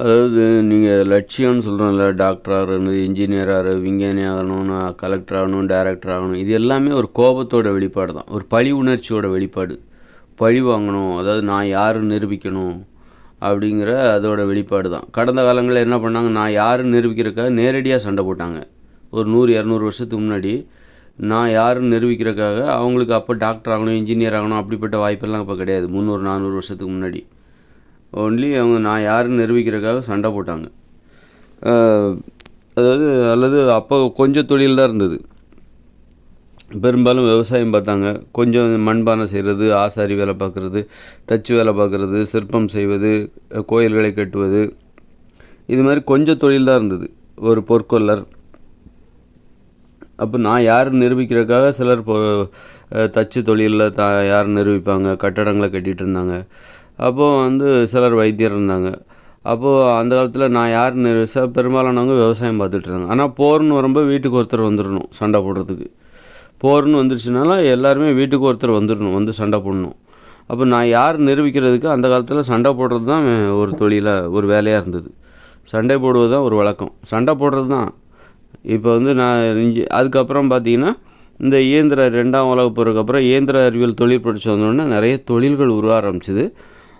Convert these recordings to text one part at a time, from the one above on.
அதாவது நீங்கள் லட்சியம்னு சொல்கிறோம்ல, டாக்டர் ஆகணும், இன்ஜினியர் ஆகணும், விஞ்ஞானி ஆகணும், நான் கலெக்டர் ஆகணும், டைரக்டர் ஆகணும், இது எல்லாமே ஒரு கோபத்தோட வெளிப்பாடு தான். ஒரு பழி உணர்ச்சியோட வெளிப்பாடு. பழி வாங்கணும், அதாவது நான் யாருன்னு நிரூபிக்கணும் அப்படிங்கிற அதோட வெளிப்பாடு தான். கடந்த காலங்களில் என்ன பண்ணாங்க, நான் யாருன்னு நிரூபிக்கிறதுக்காக நேரடியாக சண்டை போட்டாங்க. ஒரு 100-200 வருஷத்துக்கு முன்னாடி நான் யாருன்னு நிரூபிக்கிறதுக்காக அவங்களுக்கு அப்போ டாக்டர் ஆகணும், இன்ஜினியர் ஆகணும் அப்படிப்பட்ட வாய்ப்பெல்லாம் இப்போ கிடையாது. 300-400 வருஷத்துக்கு முன்னாடி ஒன்லி அவங்க நான் யாருன்னு நிரூபிக்கிறதுக்காக சண்டை போட்டாங்க. அதாவது அல்லது அப்போ கொஞ்சம் தொழில் தான் இருந்தது. பெரும்பாலும் விவசாயம் பார்த்தாங்க, கொஞ்சம் மண்பானை செய்கிறது, ஆசாரி வேலை பார்க்குறது, தச்சு வேலை பார்க்குறது, சிற்பம் செய்வது, கோயில்களை கட்டுவது, இது மாதிரி கொஞ்சம் தொழில் தான் இருந்தது. ஒரு பொற்கொல்லர். அப்போ நான் யாருன்னு நிரூபிக்கிறதுக்காக சிலர் தச்சு தொழிலில் யாருன்னு நிரூபிப்பாங்க, கட்டடங்களை கட்டிகிட்டு இருந்தாங்க. அப்போது சிலர் வைத்தியர் இருந்தாங்க. அப்போது அந்த காலத்தில் நான் யாருன்னு பெரும்பாலானவங்க விவசாயம் பார்த்துட்டு இருந்தாங்க. ஆனால் போர்னு வரும்போது வீட்டுக்கு ஒருத்தர் வந்துடணும் சண்டை போடுறதுக்கு. போர்னு வந்துருச்சுனால எல்லாருமே வீட்டுக்கு ஒருத்தர் வந்துடணும், வந்து சண்டை போடணும். அப்போ நான் யார் நிரூபிக்கிறதுக்கு அந்த காலத்தில் சண்டை போடுறது தான் ஒரு தொழிலாக, ஒரு வேலையாக இருந்தது. சண்டை போடுவது தான் ஒரு வழக்கம். சண்டை போடுறது தான். இப்போ நான் அதுக்கப்புறம் பார்த்திங்கன்னா இந்த இயந்திர 2ஆம் உலகப் போருக்கு அப்புறம் இயந்திர அறிவியல் தொழில் படித்து வந்தோடனே நிறைய தொழில்கள் உருவ ஆரம்பிச்சிது.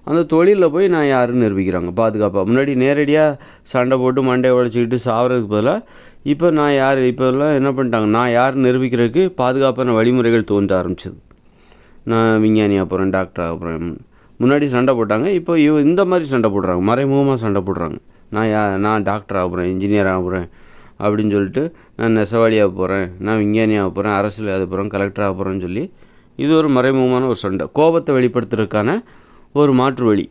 அந்த தொழிலில் போய் நான் யாருன்னு நிரூபிக்கிறாங்க பாதுகாப்பாக. முன்னாடி நேரடியாக சண்டை போட்டு மண்டையை உடைச்சிக்கிட்டு சாவறதுக்கு பதிலாக இப்போ நான் யார், இப்போல்லாம் என்ன பண்ணிட்டாங்க, நான் யாருன்னு நிரூபிக்கிறதுக்கு பாதுகாப்பான வழிமுறைகள் தோன்ற ஆரம்பிச்சிது. நான் விஞ்ஞானியாக போகிறேன், டாக்டர் ஆக போகிறேன். முன்னாடி சண்டை போட்டாங்க, இப்போ இந்த மாதிரி சண்டை போடுறாங்க, மறைமுகமாக சண்டை போடுறாங்க. நான் டாக்டர் ஆக போகிறேன், இன்ஜினியர் ஆக போகிறேன் அப்படின்னு சொல்லிட்டு, நான் நெசவாளியாக போகிறேன், நான் விஞ்ஞானியாக போகிறேன், அரசியல் ஆக போகிறேன், கலெக்டர் ஆக போகிறேன்னு சொல்லி இது ஒரு மறைமுகமான ஒரு சண்டை. கோபத்தை வெளிப்படுத்துறதுக்கான ஒரு மாற்று வழி.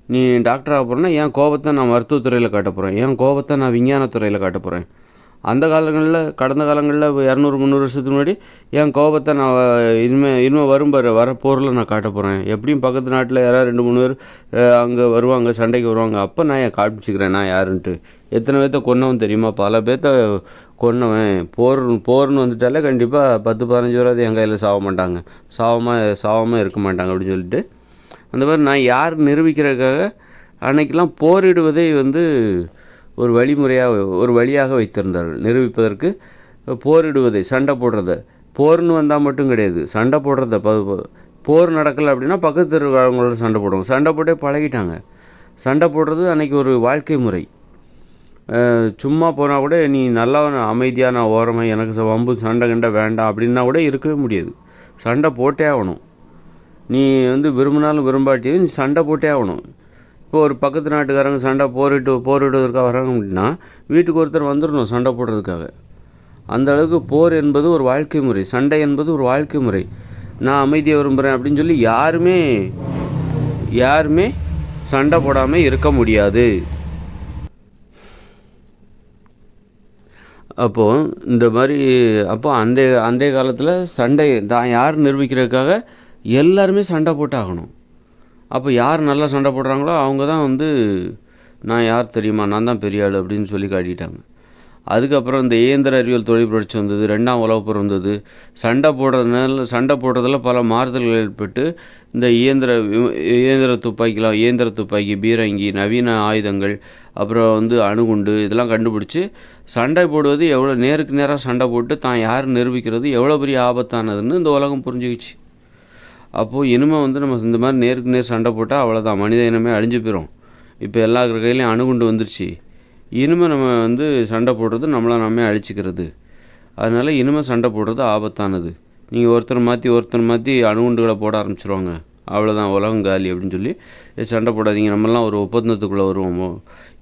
நீ டாக்டர் ஆக போகிறேன்னா என் கோபத்தை நான் மருத்துவத்துறையில் காட்ட போகிறேன், என் கோபத்தை நான் விஞ்ஞானத்துறையில் காட்ட போகிறேன். அந்த காலங்களில், கடந்த காலங்களில் 200-300 வருஷத்துக்கு முன்னாடி என் கோபத்தை நான் இனிமேல் வர போரில் நான் காட்ட போகிறேன். எப்படியும் பக்கத்து நாட்டில் யாராவது 2-3 பேர் அங்கே வருவாங்க, சண்டைக்கு வருவாங்க. அப்போ நான் காமிச்சிக்கிறேன் நான் யாருன்ட்டு. எத்தனை பேர்த்த கொன்னவன் தெரியுமா? பல பேர்த்த கொன்னவன். போர்னு வந்துட்டாலே கண்டிப்பாக 10-15 பேராது என் கையில் சாவாமல் இருக்க மாட்டாங்க அப்படின்னு சொல்லிட்டு, அந்த மாதிரி நான் யார் நிரூபிக்கிறதுக்காக அன்னைக்கெல்லாம் போரிடுவதை ஒரு வழியாக வைத்திருந்தார்கள். நிரூபிப்பதற்கு போரிடுவதை, சண்டை போடுறத. போர்னு வந்தால் மட்டும் கிடையாது, சண்டை போடுறத. போர் நடக்கலை அப்படின்னா பக்கத்து தெருக்காரங்களோட சண்டை போடுவாங்க. சண்டை போட்டே பழகிட்டாங்க. சண்டை போடுறது அன்றைக்கி ஒரு வாழ்க்கை முறை. சும்மா போனால் கூட நீ நல்லா அமைதியாக, நான் ஓரமாக, எனக்கு வம்பு சண்டை கண்டை வேண்டாம் அப்படின்னா கூட இருக்கவே முடியாது. சண்டை போட்டே ஆகணும். நீ விரும்பினாலும் விரும்பாட்டியும் நீ சண்டை போட்டே ஆகணும். இப்போ ஒரு பக்கத்து நாட்டுக்காரங்க சண்டை போரிடுவதற்காக வராங்க அப்படின்னா வீட்டுக்கு ஒருத்தர் வந்துடணும் சண்டை போடுறதுக்காக. அந்த அளவுக்கு போர் என்பது ஒரு வாழ்க்கை முறை, சண்டை என்பது ஒரு வாழ்க்கை முறை. நான் அமைதியை விரும்புகிறேன் அப்படின்னு சொல்லி யாருமே சண்டை போடாமல் இருக்க முடியாது. அப்போது இந்த மாதிரி அந்த காலத்தில் சண்டை தான் யார் நிரூபிக்கிறதுக்காக எல்லாருமே சண்டை போட்டாகணும். அப்போ யார் நல்லா சண்டை போடுறாங்களோ அவங்க தான் நான் யார் தெரியுமா, நான் தான் பெரிய ஆள் அப்படின்னு சொல்லி காட்டிட்டாங்க. அதுக்கப்புறம் இந்த இயந்திர அறிவியல் தொழில் புரட்சி வந்தது, 2ஆம் உலகப் போர் வந்தது. சண்டை போடுறதுல பல மாறுதல்கள் ஏற்பட்டு இந்த இயந்திர துப்பாக்கி, பீரங்கி, நவீன ஆயுதங்கள், அப்புறம் அணுகுண்டு இதெல்லாம் கண்டுபிடிச்சி சண்டை போடுவது எவ்வளோ நேருக்கு நேராக சண்டை போட்டு தான் யார் நிரூபிக்கிறது எவ்வளோ பெரிய ஆபத்தானதுன்னு இந்த உலகம் புரிஞ்சுக்கிச்சு. அப்போது இனிமேல் நம்ம இந்த மாதிரி நேருக்கு நேர் சண்டை போட்டால் அவ்வளோதான், மனித இனமே அழிஞ்சு போயிடும். இப்போ எல்லா கையிலையும் அணுகுண்டு வந்துருச்சு. இனிமேல் நம்ம சண்டை போடுறது நம்மளை நாமே அழிச்சிக்கிறது. அதனால் இனிமேல் சண்டை போடுறது ஆபத்தானது. நீங்கள் ஒருத்தர் மாற்றி அணுகுண்டுகளை போட ஆரம்பிச்சிருவாங்க, அவ்வளோதான், உலகம் காலி அப்படின்னு சொல்லி சண்டை போடாதீங்க, நம்மளாம் ஒரு ஒப்பந்தத்துக்குள்ளே வருவோமோ,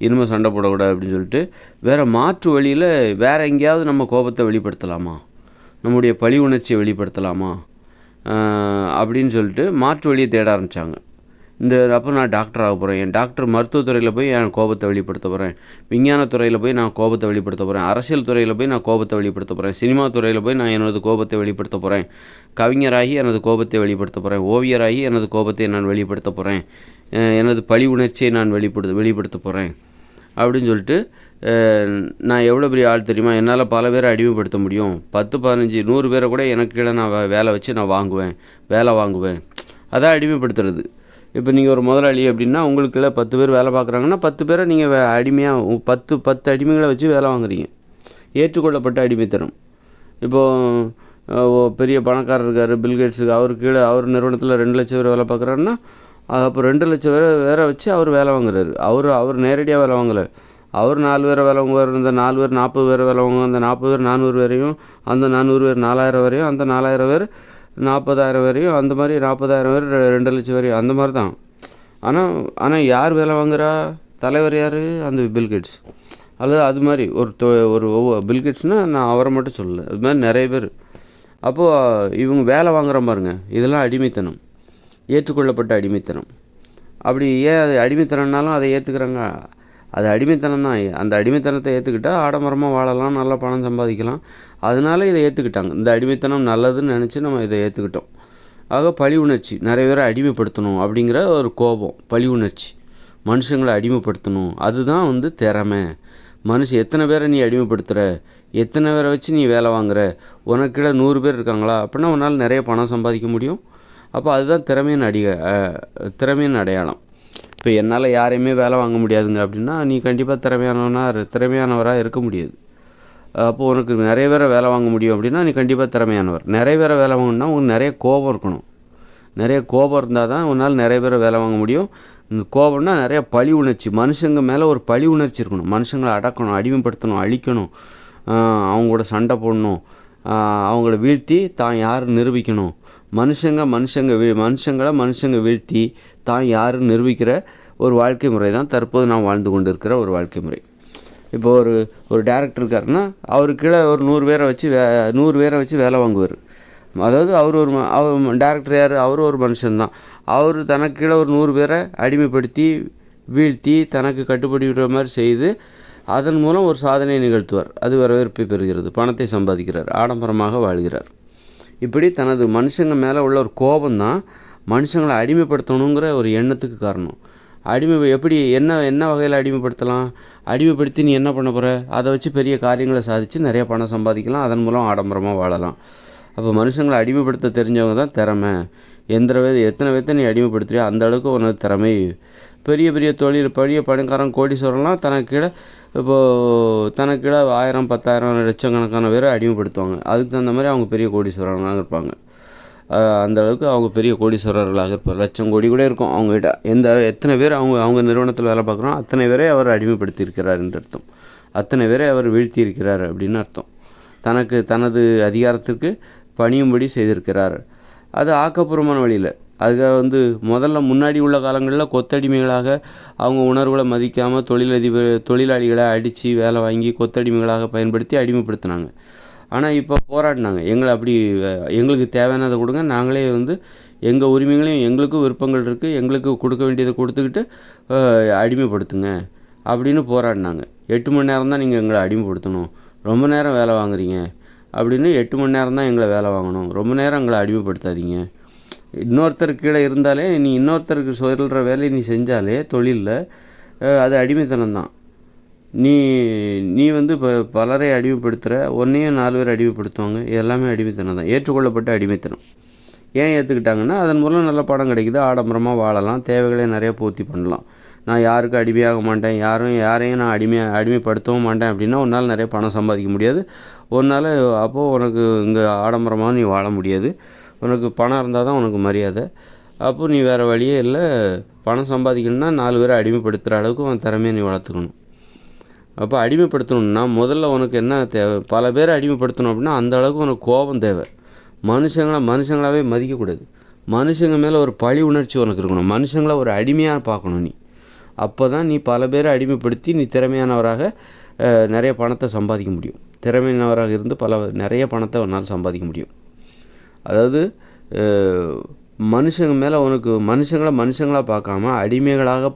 இனிமேல் சண்டை போடக்கூடாது அப்படின்னு சொல்லிட்டு வேறு மாற்று வழியில் வேறு எங்கேயாவது நம்ம கோபத்தை வெளிப்படுத்தலாமா, நம்முடைய பழி உணர்ச்சியை வெளிப்படுத்தலாமா அப்படின்னு சொல்லிட்டு மாற்று வழியை தேட ஆரம்பித்தாங்க. அப்போ நான் டாக்டர் ஆக போகிறேன், என் டாக்டர் மருத்துவத்துறையில் போய் என் கோபத்தை வெளிப்படுத்த போகிறேன், விஞ்ஞானத்துறையில் போய் நான் கோபத்தை வெளிப்படுத்த போகிறேன், அரசியல் துறையில் போய் நான் கோபத்தை வெளிப்படுத்த போகிறேன், சினிமா துறையில் போய் நான் எனது கோபத்தை வெளிப்படுத்த போகிறேன், கவிஞராகி எனது கோபத்தை வெளிப்படுத்த போகிறேன், ஓவியராகி எனது கோபத்தை நான் வெளிப்படுத்த போகிறேன், எனது பழி உணர்ச்சியை நான் வெளிப்படுத்த போகிறேன் அப்படின்னு சொல்லிட்டு, நான் எவ்வளோ பெரிய ஆள் தெரியுமா, என்னால் பல பேரை அடிமைப்படுத்த முடியும், 10-15-100 பேரை கூட எனக்கு கீழே நான் வேலை வச்சு நான் வேலை வாங்குவேன். அதான் அடிமைப்படுத்துறது. இப்போ நீங்கள் ஒரு முதலாளி அப்படின்னா உங்களுக்குள்ள 10 பேர் வேலை பார்க்குறாங்கன்னா 10 பேரை நீங்கள் அடிமையாக 10 அடிமைகளை வச்சு வேலை வாங்குறீங்க. ஏற்றுக்கொள்ளப்பட்ட அடிமைத்தனம். இப்போது பெரிய பணக்காரர் இருக்கார், பில்கேட்ஸுக்கு, அவர் கீழே அவர் நிறுவனத்தில் 2,00,000 பேர் வேலை பார்க்குறாருன்னா அப்போ 2,00,000 பேரை வேற வச்சு அவர் வேலை வாங்குறாரு. அவர் நேரடியாக வேலை வாங்கலை. அவர் 4 பேரை வேலை வாங்குவார். இந்த 4 பேர் 40 பேரை வேலை வாங்குவாங்க. அந்த 40 பேர் 400 பேரையும், அந்த 400 பேர் 4,000 வரையும், அந்த 4,000 பேர் 40,000 வரையும், அந்த மாதிரி 40,000 பேர் 2,00,000 வரையும், அந்த மாதிரி தான். ஆனால் யார் வேலை வாங்குறா? தலைவர் யார்? அந்த பில்கேட்ஸ். அல்லது அது மாதிரி ஒரு பில்கேட்ஸ்னால் நான் அவரை மட்டும் சொல்லலை, அது மாதிரி நிறைய பேர். அப்போது இவங்க வேலை வாங்குற பாருங்க, இதெல்லாம் அடிமைத்தனம், ஏற்றுக்கொள்ளப்பட்ட அடிமைத்தனம். அப்படி ஏன் அது அடிமைத்தனம்னாலும் அதை ஏற்றுக்கிறாங்க? அது அடிமைத்தனம் தான். அந்த அடிமைத்தனத்தை ஏற்றுக்கிட்டால் ஆடம்பரமாக வாழலாம், நல்லா பணம் சம்பாதிக்கலாம். அதனால இதை ஏற்றுக்கிட்டாங்க. இந்த அடிமைத்தனம் நல்லதுன்னு நினச்சி நம்ம இதை ஏற்றுக்கிட்டோம். ஆக பழி உணர்ச்சி, நிறைய பேரை அடிமைப்படுத்தணும் அப்படிங்கிற ஒரு கோபம், பழி உணர்ச்சி, மனுஷங்களை அடிமைப்படுத்தணும். அதுதான் திறமை. எத்தனை பேரை நீ அடிமைப்படுத்துகிற, எத்தனை பேரை வச்சு நீ வேலை வாங்குற, உனக்கிட்ட 100 பேர் இருக்காங்களா அப்படின்னா உன்னால் நிறைய பணம் சம்பாதிக்க முடியும். அப்போ அதுதான் திறமையின் அடையாளம். இப்போ என்னால் யாரையுமே வேலை வாங்க முடியாதுங்க அப்படின்னா நீ கண்டிப்பாக திறமையானவராக இருக்க முடியாது. அப்போது உனக்கு நிறைய பேரை வேலை வாங்க முடியும் அப்படின்னா நீ கண்டிப்பாக திறமையானவர். நிறைய பேரை வேலை வாங்கணுன்னா உங்களுக்கு நிறைய கோபம் இருக்கணும். நிறைய கோபம் இருந்தால் தான் உன்னால் நிறைய பேரை வேலை வாங்க முடியும். கோபம்னா நிறைய பழி உணர்ச்சி, மனுஷங்க மேலே ஒரு பழி உணர்ச்சி இருக்கணும். மனுஷங்களை அடக்கணும், அடிமைப்படுத்தணும், அழிக்கணும், அவங்களோட சண்டை போடணும், அவங்கள வீழ்த்தி தான் யாருன்னு நிரூபிக்கணும். மனுஷங்களை வீழ்த்தி தான் யாருன்னு நிரூபிக்கிற ஒரு வாழ்க்கை முறை தான் தற்போது நாம் வாழ்ந்து கொண்டு இருக்கிற ஒரு வாழ்க்கை முறை. இப்போது ஒரு டேரக்டர் இருக்காருன்னா அவர் கீழே ஒரு 100 பேரை வச்சு வேலை வாங்குவார். அதாவது அவர் டேரக்டர் யார்? அவரும் ஒரு மனுஷன்தான். அவர் தனக்கு கீழே ஒரு 100 பேரை அடிமைப்படுத்தி வீழ்த்தி தனக்கு கட்டுப்படுகிற மாதிரி செய்து அதன் மூலம் ஒரு சாதனையை நிகழ்த்துவார். அது வரவேற்பை பெறுகிறது, பணத்தை சம்பாதிக்கிறார், ஆடம்பரமாக வாழ்கிறார். இப்படி தனது மனுஷங்க மேலே உள்ள ஒரு கோபம்தான் மனுஷங்களை அடிமைப்படுத்தணுங்கிற ஒரு எண்ணத்துக்கு காரணம். எப்படி என்ன வகையில் அடிமைப்படுத்தலாம்? அடிமைப்படுத்தி நீ என்ன பண்ண போகிற? அதை வச்சு பெரிய காரியங்களை சாதித்து நிறைய பணம் சம்பாதிக்கலாம், அதன் மூலம் ஆடம்பரமாக வாழலாம். அப்போ மனுஷங்களை அடிமைப்படுத்த தெரிஞ்சவங்க தான் திறமை. எத்தனை பேர்த்த நீ அடிமைப்படுத்துறியோ அந்த அளவுக்கு உனக்கு திறமை. பெரிய பெரிய பணக்காரன் கோடீஸ்வரன்லாம் தனக்கு கீழே 1000 10,000 லட்சக்கணக்கான பேரை அடிமைப்படுத்துவாங்க. அதுக்கு தகுந்த மாதிரி அவங்க பெரிய கோடீஸ்வரர்களாக இருப்பாங்க. அந்த அளவுக்கு அவங்க பெரிய கோடீஸ்வரர்களாக இருப்பார். லட்சம் கோடி கூட இருக்கும் அவங்ககிட்ட. எத்தனை பேர் அவங்க நிறுவனத்தில் வேலை பார்க்குறோம் அத்தனை பேரை அவர் அடிமைப்படுத்தி இருக்கிறார் என்று அர்த்தம். அத்தனை பேரை அவர் வீழ்த்தி இருக்கிறார் அப்படின்னு அர்த்தம். தனது அதிகாரத்திற்கு பணியும்படி செய்திருக்கிறார். அது ஆக்கப்பூர்வமான வழியில். அதுக்காக முதல்ல முன்னாடி உள்ள காலங்களில் கொத்தடிமைகளாக அவங்க உணர்வுகளை மதிக்காமல் தொழிலாளிகளை அடித்து வேலை வாங்கி கொத்தடிமைகளாக பயன்படுத்தி அடிமைப்படுத்தினாங்க. ஆனால் இப்போ போராடினாங்க, எங்களுக்கு தேவையானதை கொடுங்க, நாங்களே எங்கள் உரிமைகளையும் எங்களுக்கும் விருப்பங்கள் இருக்குது, எங்களுக்கு கொடுக்க வேண்டியதை கொடுத்துக்கிட்டு அடிமைப்படுத்துங்க அப்படின்னு போராடினாங்க. 8 மணி நேரம் தான் நீங்கள் எங்களை அடிமைப்படுத்தணும், ரொம்ப நேரம் வேலை வாங்குறீங்க அப்படின்னு. 8 மணி நேரம் தான் எங்களை வேலை வாங்கணும், ரொம்ப நேரம் எங்களை அடிமைப்படுத்தாதீங்க. இன்னொருத்தருக்கு கீழே இருந்தாலே நீ இன்னொருத்தருக்கு சொல்கிற வேலையை நீ செஞ்சாலே தொழிலில் அது அடிமைத்தனம் தான். நீ இப்போ பலரை அடிமைப்படுத்துகிற, ஒன்றையும் 4 பேர் அடிமைப்படுத்துவாங்க, எல்லாமே அடிமைத்தனம் தான், ஏற்றுக்கொள்ளப்பட்ட அடிமைத்தனம். ஏன் ஏற்றுக்கிட்டாங்கன்னா அதன் மூலம் நல்ல பணம் கிடைக்குது, ஆடம்பரமாக வாழலாம், தேவைகளை நிறைய பூர்த்தி பண்ணலாம். நான் யாருக்கும் அடிமையாக மாட்டேன், யாரையும் நான் அடிமைப்படுத்தவும் மாட்டேன் அப்படின்னா உன்னால் நிறைய பணம் சம்பாதிக்க முடியாது. அப்போது உனக்கு இங்கே ஆடம்பரமாக நீ வாழ முடியாது. உனக்கு பணம் இருந்தால் தான் உனக்கு மரியாதை. அப்போது நீ வேறு வழியே இல்லை. பணம் சம்பாதிக்கணும்னா 4 பேரை அடிமைப்படுத்துகிற அளவுக்கு உன் திறமையை நீ வளர்த்துக்கணும். அப்போ அடிமைப்படுத்தணும்னா முதல்ல உனக்கு என்ன தேவை? பல பேரை அடிமைப்படுத்தணும் அப்படின்னா அந்த அளவுக்கு உனக்கு கோபம் தேவை. மனுஷங்களாகவே மதிக்கக்கூடாது. மனுஷங்க மேலே ஒரு பழி உணர்ச்சி உனக்கு இருக்கணும். மனுஷங்களை ஒரு அடிமையாக பார்க்கணும் நீ. அப்போ தான் நீ பல பேரை அடிமைப்படுத்தி நீ திறமையானவராக நிறைய பணத்தை சம்பாதிக்க முடியும். திறமையானவராக இருந்து நிறைய பணத்தை உன்னால் சம்பாதிக்க முடியும். அதாவது மனுஷங்க மேலே உனக்கு மனுஷங்களாக பார்க்காம அடிமைகளாக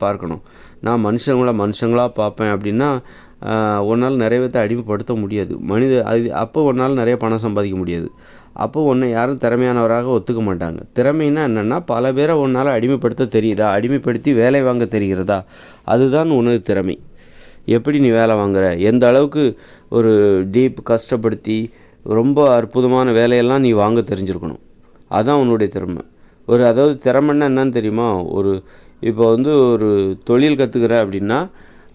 பார்க்கணும். நான் மனுஷங்களாக பார்ப்பேன் அப்படின்னா உன்னால் நிறைய பேர்த்தை அடிமைப்படுத்த முடியாது. அப்போ உன்னால் நிறைய பணம் சம்பாதிக்க முடியாது. அப்போ உன்னை யாரும் திறமையானவராக ஒத்துக்க மாட்டாங்க. திறமைன்னா என்னென்னா பல பேரை உன்னால் அடிமைப்படுத்த தெரியுதா, அடிமைப்படுத்தி வேலை வாங்க தெரிகிறதா, அதுதான் உனது திறமை. எப்படி நீ வேலை வாங்குற, எந்த அளவுக்கு ஒரு கஷ்டப்படுத்தி ரொம்ப அற்புதமான வேலையெல்லாம் நீ வாங்க தெரிஞ்சிருக்கணும். அதுதான் உன்னுடைய திறமை. அதாவது திறமைன்னா என்னன்னு தெரியுமா? இப்போ ஒரு தொழில் கற்றுக்கிற அப்படின்னா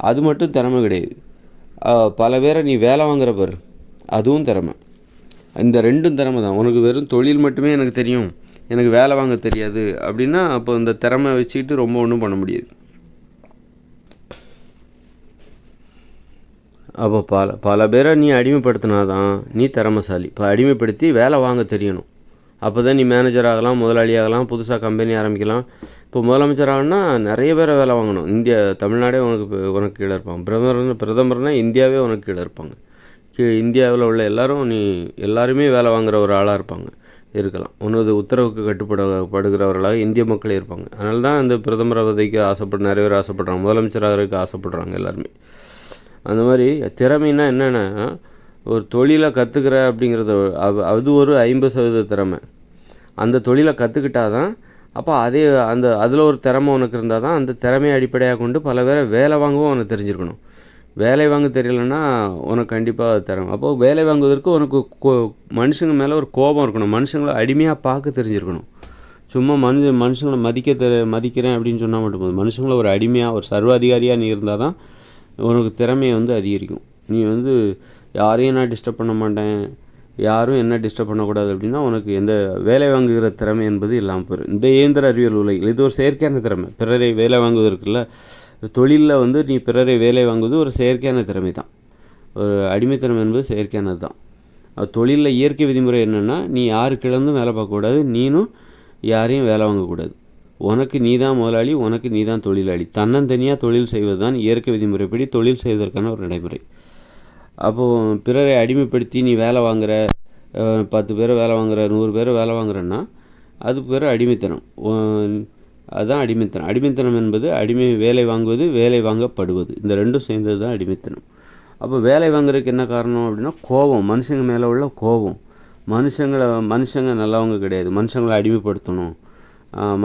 அது மட்டும் திறமை கிடையாது. பல பேரை நீ வேலை வாங்குற பாரு, அதுவும் திறமை. இந்த 2ம் திறமை தான். உனக்கு வெறும் தொழில் மட்டுமே எனக்கு தெரியும், எனக்கு வேலை வாங்க தெரியாது அப்படின்னா அப்போ இந்த திறமை வச்சுக்கிட்டு ரொம்ப ஒன்றும் பண்ண முடியாது. அப்போ பல பேரை நீ அடிமைப்படுத்தினா தான் நீ திறமைசாலி. இப்போ அடிமைப்படுத்தி வேலை வாங்க தெரியணும். அப்போ தான் நீ மேனேஜர் ஆகலாம், முதலாளி ஆகலாம், புதுசாக கம்பெனி ஆரம்பிக்கலாம். இப்போ முதலமைச்சர் ஆகணும்னா நிறைய பேரை வேலை வாங்கணும். தமிழ்நாடே உனக்கு கீழே இருப்பாங்க. பிரதமர்னால் இந்தியாவே உனக்கு கீழே இருப்பாங்க. இந்தியாவில் உள்ள எல்லாருமே வேலை வாங்குகிற ஒரு ஆளாக இருக்கலாம். உன்னது உத்தரவுக்கு கட்டுப்படுகிறவர்களாக இந்திய மக்களே இருப்பாங்க. அதனால தான் இந்த பிரதமர் பதவிக்கு நிறைய பேர் ஆசைப்படுறாங்க, முதலமைச்சர் ஆகிறதுக்கு ஆசைப்படுறாங்க எல்லாருமே. அந்த மாதிரி திறமைன்னா என்னென்னா, ஒரு தொழிலை கற்றுக்கிற அப்படிங்கிறது அது ஒரு 50% திறமை. அந்த தொழிலை கற்றுக்கிட்டா தான் அப்போ அதில் ஒரு திறமை உனக்கு இருந்தால் தான் அந்த திறமையை அடிப்படையாக கொண்டு பல பேரை வேலை வாங்கவும் உனக்கு தெரிஞ்சிருக்கணும். வேலை வாங்க தெரியலைன்னா உனக்கு கண்டிப்பாக திறமை. அப்போது வேலை வாங்குவதற்கு உனக்கு மனுஷங்க மேலே ஒரு கோபம் இருக்கணும். மனுஷங்களை அடிமையாக பார்க்க தெரிஞ்சிருக்கணும். சும்மா மனுஷங்களை மதிக்கிறேன் அப்படின்னு சொன்னால் மட்டும் போதும். மனுஷங்களை ஒரு அடிமையாக, ஒரு சர்வாதிகாரியாக நீ இருந்தால் தான் உனக்கு திறமையை அதிகரிக்கும். நீ யாரையும் நான் டிஸ்டர்ப் பண்ண மாட்டேன், யாரும் என்ன டிஸ்டர்ப் பண்ணக்கூடாது அப்படின்னா உனக்கு எந்த வேலை வாங்குகிற திறமை என்பது இல்லாமல் போயிடும். இந்த இயந்திர அறிவியல் உலகில் இது ஒரு செயற்கையான திறமை. பிறரை வேலை வாங்குவதற்குள்ள தொழிலில் நீ பிறரை வேலை வாங்குவது ஒரு செயற்கையான திறமை தான். ஒரு அடிமைத்தனம் என்பது செயற்கையானது தான். தொழிலில் இயற்கை விதிமுறை என்னென்னா, நீ யாருக்கிழந்தும் வேலை பார்க்கக்கூடாது, நீனும் யாரையும் வேலை வாங்கக்கூடாது. உனக்கு நீ தான் முதலாளி, உனக்கு நீ தான் தொழிலாளி. தன்னந்தனியாக தொழில் செய்வது தான் இயற்கை விதிமுறைப்படி தொழில் செய்வதற்கான ஒரு நடைமுறை. அப்போது பிறரை அடிமைப்படுத்தி நீ வேலை வாங்குகிற, 10 பேரை வேலை வாங்குகிற, 100 பேரை வேலை வாங்குறன்னா அது பேர் அடிமைத்தனம். அதுதான் அடிமைத்தனம். அடிமைத்தனம் என்பது வேலை வாங்குவது, வேலை வாங்கப்படுவது, இந்த 2ம் சேர்ந்தது தான் அடிமைத்தனம். அப்போ வேலை வாங்குறதுக்கு என்ன காரணம் அப்படின்னா கோபம், மனுஷங்க மேலே உள்ள கோபம். மனுஷங்க நல்லவங்க கிடையாது, மனுஷங்களை அடிமைப்படுத்தணும்,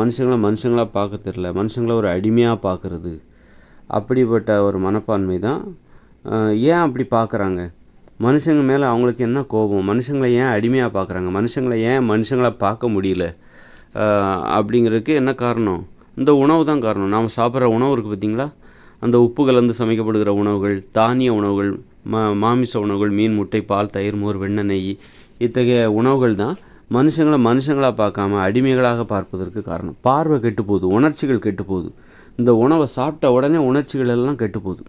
மனுஷங்களாக பார்க்க தெரில, மனுஷங்களை ஒரு அடிமையாக பார்க்குறது, அப்படிப்பட்ட ஒரு மனப்பான்மை தான். ஏன் அப்படி பார்க்குறாங்க? மனுஷங்க மேலே அவங்களுக்கு என்ன கோபம்? மனுஷங்களை ஏன் அடிமையாக பார்க்குறாங்க? மனுஷங்களை பார்க்க முடியல அப்படிங்கிறதுக்கு என்ன காரணம்? இந்த உணவு தான் காரணம். நாம் சாப்பிட்ற உணவு இருக்குது பார்த்திங்களா, அந்த உப்பு கலந்து சமைக்கப்படுகிற உணவுகள், தானிய உணவுகள், மாமிச உணவுகள், மீன், முட்டை, பால், தயிர், மோர், வெண்ணெய், நெய், இத்தகைய உணவுகள் தான் மனுஷங்களாக பார்க்காம அடிமைகளாக பார்ப்பதற்கு காரணம். பார்வை கெட்டு போகுது, உணர்ச்சிகள் கெட்டு போகுது. இந்த உணவை சாப்பிட்ட உடனே உணர்ச்சிகள் எல்லாம் கெட்டு போகுது.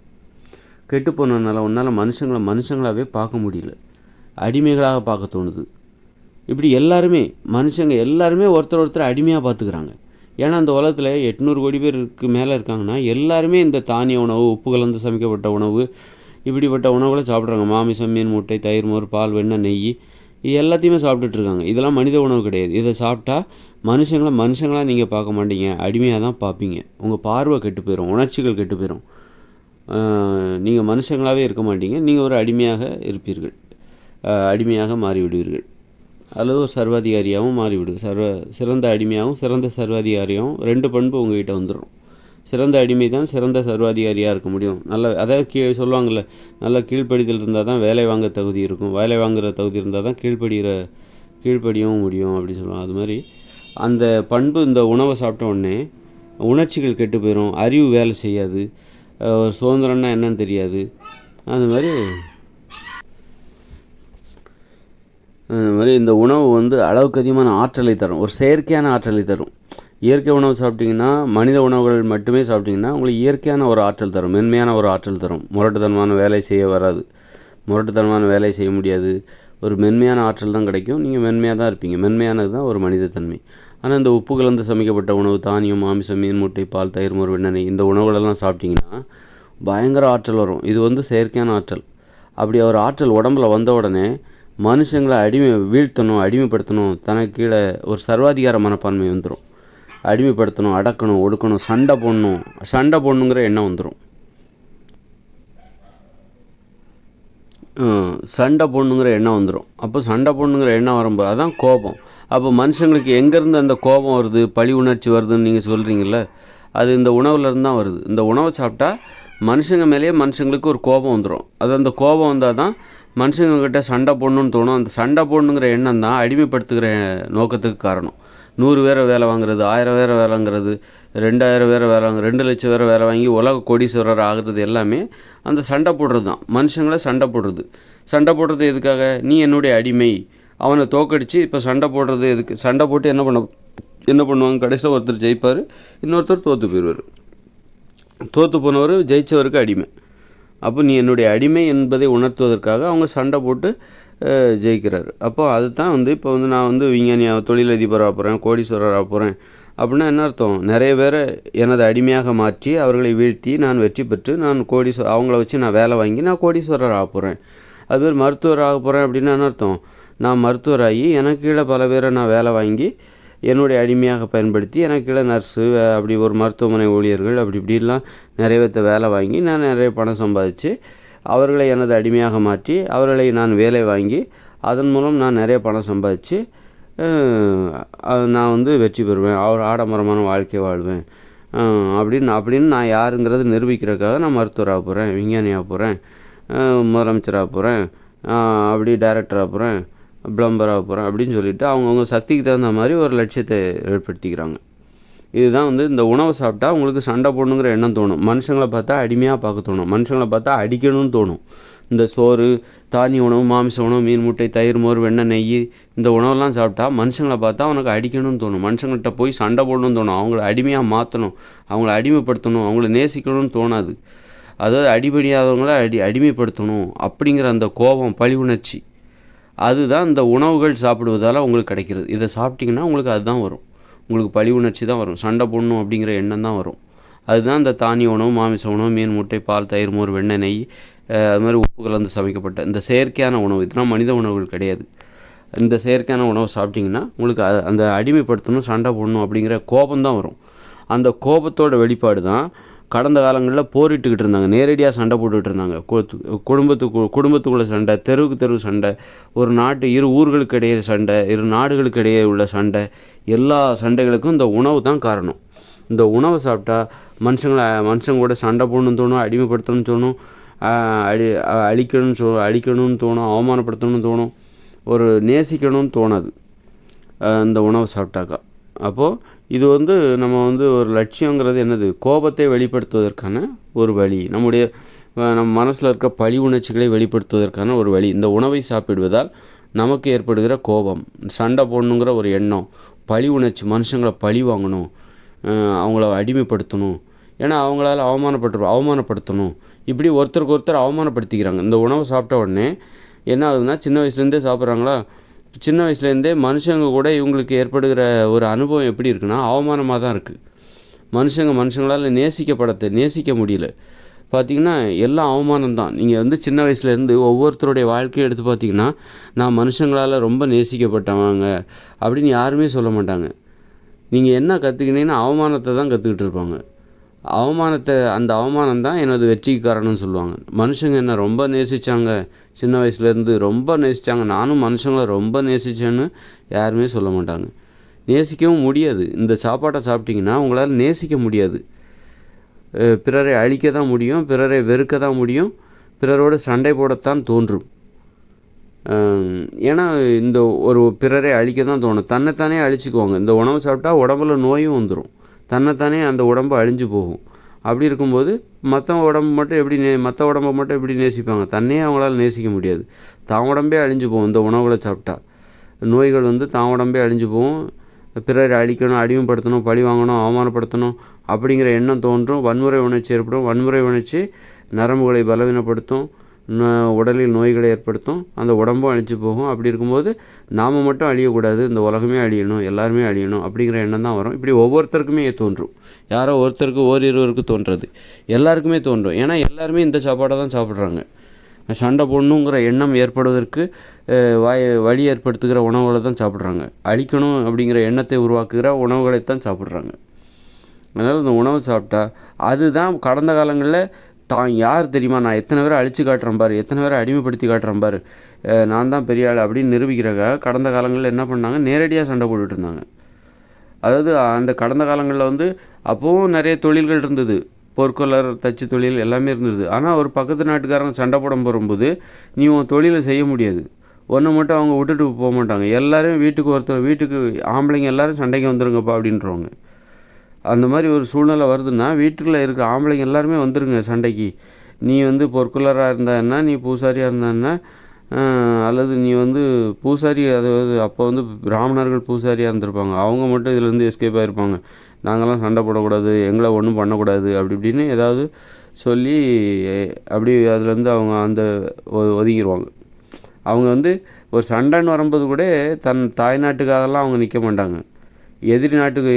கெட்டு போனதுனால உன்னால் மனுஷங்களாகவே பார்க்க முடியல, அடிமைகளாக பார்க்க தோணுது. இப்படி மனுஷங்க எல்லாருமே ஒருத்தர் அடிமையாக பார்த்துக்கிறாங்க. ஏன்னா அந்த உலகத்தில் 800 கோடி பேருக்கு மேலே இருக்காங்கன்னா எல்லாருமே இந்த தானிய உணவு, உப்பு கலந்து சமைக்கப்பட்ட உணவு, இப்படிப்பட்ட உணவுகளை சாப்பிட்றாங்க. மாமிசம், மீன், முட்டை, தயிர், மோர், பால், வெண்ணெய், நெய், இது எல்லாத்தையுமே சாப்பிட்டுட்ருக்காங்க. இதெல்லாம் மனித உணவு கிடையாது. இதை சாப்பிட்டா மனுஷங்களாக நீங்கள் பார்க்க மாட்டீங்க, அடிமையாக தான் பார்ப்பீங்க. உங்கள் பார்வை கெட்டு போயிடும், உணர்ச்சிகள் கெட்டு போயிடும். நீங்கள் மனுஷங்களாகவே இருக்க மாட்டீங்க, நீங்கள் ஒரு அடிமையாக இருப்பீர்கள், அடிமையாக மாறிவிடுவீர்கள், அல்லது ஒரு சர்வாதிகாரியாகவும் சிறந்த அடிமையாகவும் சிறந்த சர்வாதிகாரியாகவும் 2 பண்பு உங்கள்கிட்ட வந்துடும். சிறந்த அடிமை தான் சிறந்த சர்வாதிகாரியாக இருக்க முடியும். அதாவது சொல்லுவாங்கள்ல, நல்ல கீழ்ப்படிதல் இருந்தால் தான் வேலை வாங்க தகுதி இருக்கும், வேலை வாங்குகிற தகுதி இருந்தால் தான் கீழ்ப்படியவும் முடியும் அப்படின்னு சொல்லுவாங்க. அது மாதிரி அந்த பண்பு இந்த உணவை சாப்பிட்ட உடனே உணர்ச்சிகள் கெட்டு போயிடும், அறிவு வேலை செய்யாது, சுதந்திரம்னா என்னன்னு தெரியாது. அது மாதிரி இந்த உணவு அளவுக்கு அதிகமான ஆற்றலை தரும், ஒரு செயற்கையான ஆற்றலை தரும். இயற்கை உணவு சாப்பிட்டிங்கன்னா, மனித உணவுகள் மட்டுமே சாப்பிட்டிங்கன்னா உங்களுக்கு இயற்கையான ஒரு ஆற்றல் தரும், மென்மையான ஒரு ஆற்றல் தரும். முரட்டுத்தனமான வேலை செய்ய வராது, முரட்டுத்தனமான வேலை செய்ய முடியாது, ஒரு மென்மையான ஆற்றல் தான் கிடைக்கும். நீங்கள் மென்மையாக தான் இருப்பீங்க. மென்மையானது தான் ஒரு மனித தன்மை. ஆனால் இந்த உப்பு கலந்து சமைக்கப்பட்ட உணவு, தானியம், மாமிசம், மீன், முட்டை, பால், தயிர், மோர், வெண்ணெய், இந்த உணவுகளெல்லாம் சாப்பிட்டிங்கன்னா பயங்கர ஆற்றல் வரும். இது செயற்கையான ஆற்றல். அப்படி ஒரு ஆற்றல் உடம்புல வந்த உடனே மனுஷங்களை அடிமைப்படுத்தணும், தனக்கு கீழே ஒரு சர்வாதிகார மனப்பான்மை வந்துடும். அடிமைப்படுத்தணும், அடக்கணும், ஒடுக்கணும், சண்டை போடணுங்கிற எண்ணம் வந்துடும். அப்போ சண்டை போடணுங்கிற எண்ணம் வரும்போது அதான் கோபம். அப்போ மனுஷங்களுக்கு எங்கேருந்து அந்த கோபம் வருது, பழி உணர்ச்சி வருதுன்னு நீங்கள் சொல்கிறீங்கள, அது இந்த உணவுலேருந்து தான் வருது. இந்த உணவை சாப்பிட்டா மனுஷங்க மேலேயே மனுஷங்களுக்கு ஒரு கோபம் வந்துடும். அந்த கோபம் வந்தால் தான் மனுஷங்கக்கிட்ட சண்டை போடணுன்னு தோணும். அந்த சண்டை போடணுங்கிற எண்ணம் தான் அடிமைப்படுத்துகிற நோக்கத்துக்கு காரணம். 100 பேரை வேலை வாங்குறது, 1000 பேரை வேலை வாங்குறது, 2000 பேரை வேலை வாங்க 2 லட்சம் பேரை வேலை வாங்கி உலக கோடீஸ்வரர் ஆகிறது எல்லாமே அந்த சண்டை போடுறது தான். மனுஷங்களை சண்டை போடுறது. சண்டை போடுறது எதுக்காக? நீ என்னுடைய அடிமை, அவனை தோக்கடிச்சு இப்போ சண்டை போடுறது எதுக்கு? சண்டை போட்டு என்ன பண்ணுவாங்க? கடைசியில் ஒருத்தர் ஜெயிப்பார், இன்னொருத்தர் தோற்று போயிடுவார். தோற்று போனவர் ஜெயித்தவருக்கு அடிமை. அப்போ நீ என்னுடைய அடிமை என்பதை உணர்த்துவதற்காக அவங்க சண்டை போட்டு ஜெயிக்கிறார். அப்போ அதுதான் இப்போ நான் விஞ்ஞானியாக தொழிலதிபராக போகிறேன், கோடீஸ்வரராக போகிறேன் அப்படின்னா என்ன அர்த்தம்? நிறைய பேரை எனது அடிமையாக மாற்றி அவர்களை வீழ்த்தி நான் வெற்றி பெற்று நான் அவங்கள வச்சு நான் வேலை வாங்கி நான் கோடீஸ்வரர் ஆக போகிறேன். அதுமாதிரி மருத்துவர் ஆக போகிறேன் அப்படின்னா என்ன அர்த்தம்? நான் மருத்துவராகி எனக்கு கீழே பல பேரை நான் வேலை வாங்கி என்னுடைய அடிமையாக பயன்படுத்தி எனக்கு கீழே நர்ஸு, அப்படி ஒரு மருத்துவமனை ஊழியர்கள், அப்படி இப்படிலாம் நிறைய பேர்த்த வேலை வாங்கி நான் நிறைய பணம் சம்பாதிச்சு அவர்களை எனது அடிமையாக மாற்றி அவர்களை நான் வேலை வாங்கி அதன் மூலம் நான் நிறைய பணம் சம்பாதிச்சு நான் வெற்றி பெறுவேன், ஆடம்பரமான வாழ்க்கை வாழ்வேன் அப்படின்னு நான் யாருங்கிறது நிரூபிக்கிறதுக்காக நான் மருத்துவராக போகிறேன், விஞ்ஞானியாக போகிறேன், முதலமைச்சராக போகிறேன், அப்படி டைரக்டராக போகிறேன், பிளம்பராக போகிறேன் அப்படின்னு சொல்லிவிட்டு அவங்கவுங்க சக்திக்கு தகுந்த மாதிரி ஒரு லட்சியத்தை ஏற்படுத்திக்கிறாங்க. இதுதான் இந்த உணவை சாப்பிட்டா உங்களுக்கு சண்டை போடணுங்கிற எண்ணம் தோணும். மனுஷங்களை பார்த்தா அடிமையாக பார்க்க தோணும், மனுஷங்களை பார்த்தா அடிக்கணும்னு தோணும். இந்த சோறு, தானிய உணவு, மாமிச உணவு, மீன், முட்டை, தயிர், மோர், வெண்ணெய், நெய், இந்த உணவெல்லாம் சாப்பிட்டா மனுஷங்களை பார்த்தா அவனுக்கு அடிக்கணும்னு தோணும். மனுஷங்கள்கிட்ட போய் சண்டை போடணும்னு தோணும், அவங்கள அடிமையாக மாற்றணும், அவங்கள அடிமைப்படுத்தணும், அவங்கள நேசிக்கணும்னு தோணாது. அதாவது அடிபடியாதவங்கள அடிமைப்படுத்தணும் அப்படிங்கிற அந்த கோபம், பழி உணர்ச்சி, அதுதான் இந்த உணவுகள் சாப்பிடுவதால் உங்களுக்கு கிடைக்கிறது. இதை சாப்பிட்டிங்கன்னா உங்களுக்கு அதுதான் வரும், உங்களுக்கு பழி உணர்ச்சி தான் வரும், சண்டை போடணும் அப்படிங்கிற எண்ணம் தான் வரும். அதுதான் இந்த தானிய உணவு, மாமிச உணவு, மீன், முட்டை, பால், தயிர், மோர், வெண்ணெய், நெய், அது மாதிரி உப்பு கலந்து சமைக்கப்பட்ட இந்த செயற்கையான உணவு, இதெல்லாம் மனித உணவுகள் கிடையாது. இந்த செயற்கையான உணவு சாப்பிட்டிங்கன்னா உங்களுக்கு அந்த அடிமைப்படுத்தணும், சண்டை போடணும் அப்படிங்கிற கோபம்தான் வரும். அந்த கோபத்தோட வெளிப்பாடு தான் கடந்த காலங்களில் போரிட்டுக்கிட்டு இருந்தாங்க, நேரடியாக சண்டை போட்டுக்கிட்டு இருந்தாங்க. குடும்பத்துக்குள்ள சண்டை, தெருவுக்கு தெருவு சண்டை, ஒரு நாட்டு இரு ஊர்களுக்கு இடையே சண்டை, இரு நாடுகளுக்கு இடையே உள்ள சண்டை, எல்லா சண்டைகளுக்கும் இந்த உணவு தான் காரணம். இந்த உணவை சாப்பிட்டா மனுஷங்களோட சண்டை போடணும்னு தோணும், அடிமைப்படுத்தணும்னு தோணும், அழிக்கணும்னு தோணும், அவமானப்படுத்தணும்னு தோணும், ஒரு நேசிக்கணும்னு தோணாது இந்த உணவை சாப்பிட்டாக்கா. அப்போது இது நம்ம ஒரு லட்சியங்கிறது என்னது? கோபத்தை வெளிப்படுத்துவதற்கான ஒரு வழி, நம்ம மனசில் இருக்க பழி உணர்ச்சிகளை வெளிப்படுத்துவதற்கான ஒரு வழி. இந்த உணவை சாப்பிடுவதால் நமக்கு ஏற்படுகிற கோபம், சண்டை போடணுங்கிற ஒரு எண்ணம், பழி உணர்ச்சி, மனுஷங்களை பழி வாங்கணும், அவங்கள அடிமைப்படுத்தணும், ஏன்னா அவங்களால அவமானப்படுத்தணும், இப்படி ஒருத்தருக்கு ஒருத்தர் அவமானப்படுத்திக்கிறாங்க. இந்த உணவை சாப்பிட்ட உடனே என்ன ஆகுதுன்னா, சின்ன வயசுலேருந்தே சாப்பிட்றாங்களா, சின்ன வயசுலேருந்தே மனுஷங்க கூட இவங்களுக்கு ஏற்படுகிற ஒரு அனுபவம் எப்படி இருக்குன்னா அவமானமாக தான் இருக்குது. மனுஷங்களால் நேசிக்க முடியல. பார்த்திங்கன்னா எல்லாம் அவமானம் தான். நீங்கள் சின்ன வயசுலேருந்து ஒவ்வொருத்தருடைய வாழ்க்கையை எடுத்து பார்த்திங்கன்னா, நான் மனுஷங்களால் ரொம்ப நேசிக்கப்பட்டவங்க அப்படின்னு யாருமே சொல்ல மாட்டாங்க. நீங்கள் என்ன கற்றுக்கினீங்கன்னா அவமானத்தை தான் கற்றுக்கிட்டு இருப்பாங்க. அந்த அவமானம் தான் எனது வெற்றிக்கு காரணம்னு சொல்லுவாங்க. மனுஷங்க என்ன ரொம்ப நேசித்தாங்க, சின்ன வயசுலேருந்து ரொம்ப நேசித்தாங்க, நானும் மனுஷங்களை ரொம்ப நேசித்தேன்னு யாருமே சொல்ல மாட்டாங்க. நேசிக்கவும் முடியாது. இந்த சாப்பாட்டை சாப்பிட்டிங்கன்னா உங்களால் நேசிக்க முடியாது. பிறரை அழிக்க தான் முடியும், பிறரை வெறுக்க தான் முடியும், பிறரோடு சண்டை போடத்தான் தோன்றும். ஏன்னா இந்த ஒரு பிறரை அழிக்க தான் தோணும், தன்னைத்தானே அழிச்சிக்குவாங்க. இந்த உணவு சாப்பிட்டா உடம்புல நோயும் வந்துடும், தன்னைத்தானே அந்த உடம்பு அழிஞ்சு போகும். அப்படி இருக்கும்போது மற்ற உடம்பை மட்டும் எப்படி நேசிப்பாங்க? தன்னையே அவங்களால நேசிக்க முடியாது, தான் உடம்பே அழிஞ்சு போகும். இந்த உணவுகளை சாப்பிட்டா நோய்கள் தான் உடம்பே அழிஞ்சு போகும். பிறரை அழிக்கணும், அடிமைப்படுத்தணும், பழி வாங்கணும், அவமானப்படுத்தணும் அப்படிங்கிற எண்ணம் தோன்றும். வன்முறை உணர்ச்சி ஏற்படும். வன்முறை உணர்ச்சி நரம்புகளை பலவீனப்படுத்தும், உடலில் நோய்களை ஏற்படுத்தும், அந்த உடம்பும் அழிஞ்சு போகும். அப்படி இருக்கும்போது நாம் மட்டும் அழியக்கூடாது, இந்த உலகமே அழியணும், எல்லாருமே அழியணும் அப்படிங்கிற எண்ணம் தான் வரும். இப்படி ஒவ்வொருத்தருக்குமே தோன்றும். யாரோ ஒருத்தருக்கு ஓரிருவருக்கு தோன்றது எல்லாருக்குமே தோன்றும். ஏன்னா எல்லாருமே இந்த சாப்பாடை தான் சாப்பிட்றாங்க. சண்டை போடணுங்கிற எண்ணம் ஏற்படுவதற்கு வழி ஏற்படுத்துகிற உணவுகளை தான் சாப்பிட்றாங்க. அழிக்கணும் அப்படிங்கிற எண்ணத்தை உருவாக்குகிற உணவுகளைத்தான் சாப்பிட்றாங்க. அதனால் இந்த உணவு சாப்பிட்டா அதுதான் கடந்த காலங்களில் தான் யார் தெரியுமா, நான் எத்தனை பேரை அழித்து காட்டுறேன் பாரு, எத்தனை பேரை அடிமைப்படுத்தி காட்டுறேன் பாரு, நான் தான் பெரிய ஆள் அப்படின்னு நிரூபிக்கிறக்காக கடந்த காலங்களில் என்ன பண்ணாங்க, நேரடியாக சண்டை போட்டுட்டு இருந்தாங்க. அதாவது அந்த கடந்த காலங்களில் அப்போவும் நிறைய தொழில்கள் இருந்தது, பொற்கொள்ளர், தச்சு தொழில் எல்லாமே இருந்தது. ஆனால் ஒரு பக்கத்து நாட்டுக்காரங்க சண்டை போட போகும்போது நீ உன் தொழிலை செய்ய முடியாது, ஒன்றை மட்டும் அவங்க விட்டுட்டு போக மாட்டாங்க. எல்லோரும் வீட்டுக்கு ஆம்பளைங்க எல்லோரும் சண்டைக்கு வந்துருங்கப்பா அப்படின்றவங்க. அந்த மாதிரி ஒரு சூழ்நிலை வருதுன்னா வீட்டுக்குள்ளே இருக்கிற ஆம்பளைங்க எல்லாருமே வந்துருங்க சண்டைக்கு. நீ வந்து பொற்குலராக இருந்தா என்ன, நீ பூசாரியாக இருந்தா என்ன, அல்லது நீ வந்து பூசாரி, அதாவது அப்போ வந்து பிராமணர்கள் பூசாரியாக இருந்திருப்பாங்க, அவங்க மட்டும் இதுலேருந்து எஸ்கேப் ஆகிருப்பாங்க. நாங்கள்லாம் சண்டை போடக்கூடாது, எங்களை ஒன்றும் பண்ணக்கூடாது அப்படி இப்படின்னு ஏதாவது சொல்லி அப்படி அதுலேருந்து அவங்க ஒதுங்கிடுவாங்க. அவங்க வந்து ஒரு சண்டைன்னு வரும்போது கூட தன் தாய்நாட்டுக்காகலாம் அவங்க நிற்க மாட்டாங்க. எதிரி நாட்டுக்கு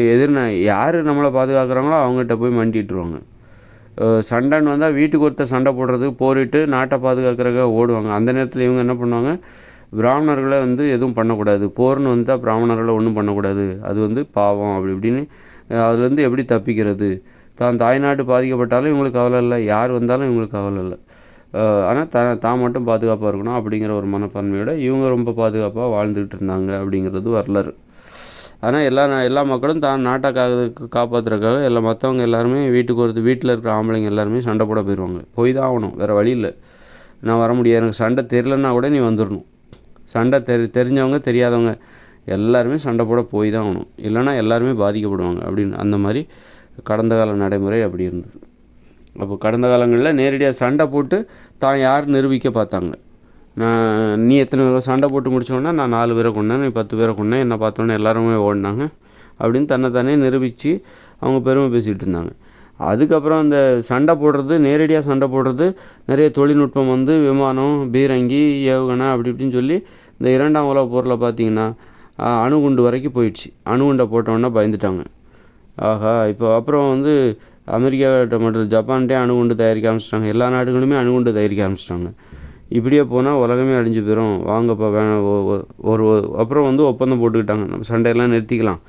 யார் நம்மளை பாதுகாக்கிறாங்களோ அவங்ககிட்ட போய் மண்டிட்டுருவாங்க. சண்டைன்னு வந்தால் வீட்டுக்கு ஒருத்தர் சண்டை போடுறதுக்கு போரிட்டு நாட்டை பாதுகாக்கிறதுக்காக ஓடுவாங்க. அந்த நேரத்தில் இவங்க என்ன பண்ணுவாங்க, பிராமணர்களை வந்து எதுவும் பண்ணக்கூடாது, போர்னு வந்தால் பிராமணர்களை ஒன்றும் பண்ணக்கூடாது, அது வந்து பாவம் அப்படி இப்படின்னு அதுலேருந்து எப்படி தப்பிக்கிறது, தான் தாய்நாட்டு பாதிக்கப்பட்டாலும் இவங்களுக்கு கவலை இல்லை, யார் வந்தாலும் இவங்களுக்கு கவலை இல்லை, ஆனால் தான் மட்டும் பாதுகாப்பாக இருக்கணும் அப்படிங்கிற ஒரு மனப்பான்மையோட இவங்க ரொம்ப பாதுகாப்பாக வாழ்ந்துக்கிட்டு இருந்தாங்க அப்படிங்கிறது வரலாறு. ஆனால் எல்லா மக்களும் தான் நாட்டை காப்பாற்றுறதுக்காக மற்றவங்க எல்லாருமே வீட்டில் இருக்கிற ஆம்பளைங்க எல்லாருமே சண்டை போட போயிடுவாங்க. போய் தான் ஆகணும், வேறு வழி இல்லை. நான் வர முடியாது, எனக்கு சண்டை தெரிலன்னா கூட நீ வந்துடணும். சண்டை தெரிஞ்சவங்க தெரியாதவங்க எல்லாருமே சண்டை போட போய் தான் ஆகணும், இல்லைன்னா எல்லாருமே பாதிக்கப்படுவாங்க அப்படின்னு. அந்த மாதிரி கடந்த கால நடைமுறை அப்படி இருந்தது. அப்போ கடந்த காலங்களில் நேரடியாக சண்டை போட்டு தான் யார் நிரூபிக்க பார்த்தாங்க. நீ எத்தனை சண்டை போட்டு முடிச்சோன்னா நான் 4 பேரை கொண்டேன், நீ 10 பேரை கொண்டேன், என்னை பார்த்தோன்னே எல்லாருமே ஓடினாங்க அப்படின்னு தன்னைத்தானே நிரூபித்து அவங்க பெருமை பேசிகிட்டு இருந்தாங்க. அதுக்கப்புறம் அந்த சண்டை போடுறது, நேரடியாக சண்டை போடுறது, நிறைய தொழில்நுட்பம் வந்து விமானம், பீரங்கி, ஏவுகணை அப்படி இப்படின்னு சொல்லி இந்த 2ஆம் உலக போரில் பார்த்திங்கன்னா அணுகுண்டு வரைக்கும் போயிடுச்சு. அணுகுண்டை போட்டோன்னா பயந்துட்டாங்க. ஆஹா, இப்போ அப்புறம் வந்து அமெரிக்காட்ட மட்டும் ஜப்பான்கிட்டே அணுகுண்டு தயாரிக்க ஆரம்பிச்சிட்டாங்க. எல்லா நாடுகளுமே அணுகுண்டு தயாரிக்க ஆரம்பிச்சிட்டாங்க. இப்படியே போனால் உலகமே அழிஞ்சு போயிடும், வாங்கப்பா வேணாம். அப்புறம் வந்து ஒப்பந்தம் போட்டுக்கிட்டாங்க, நம்ம சண்டையெல்லாம் நிறுத்திக்கலாம்.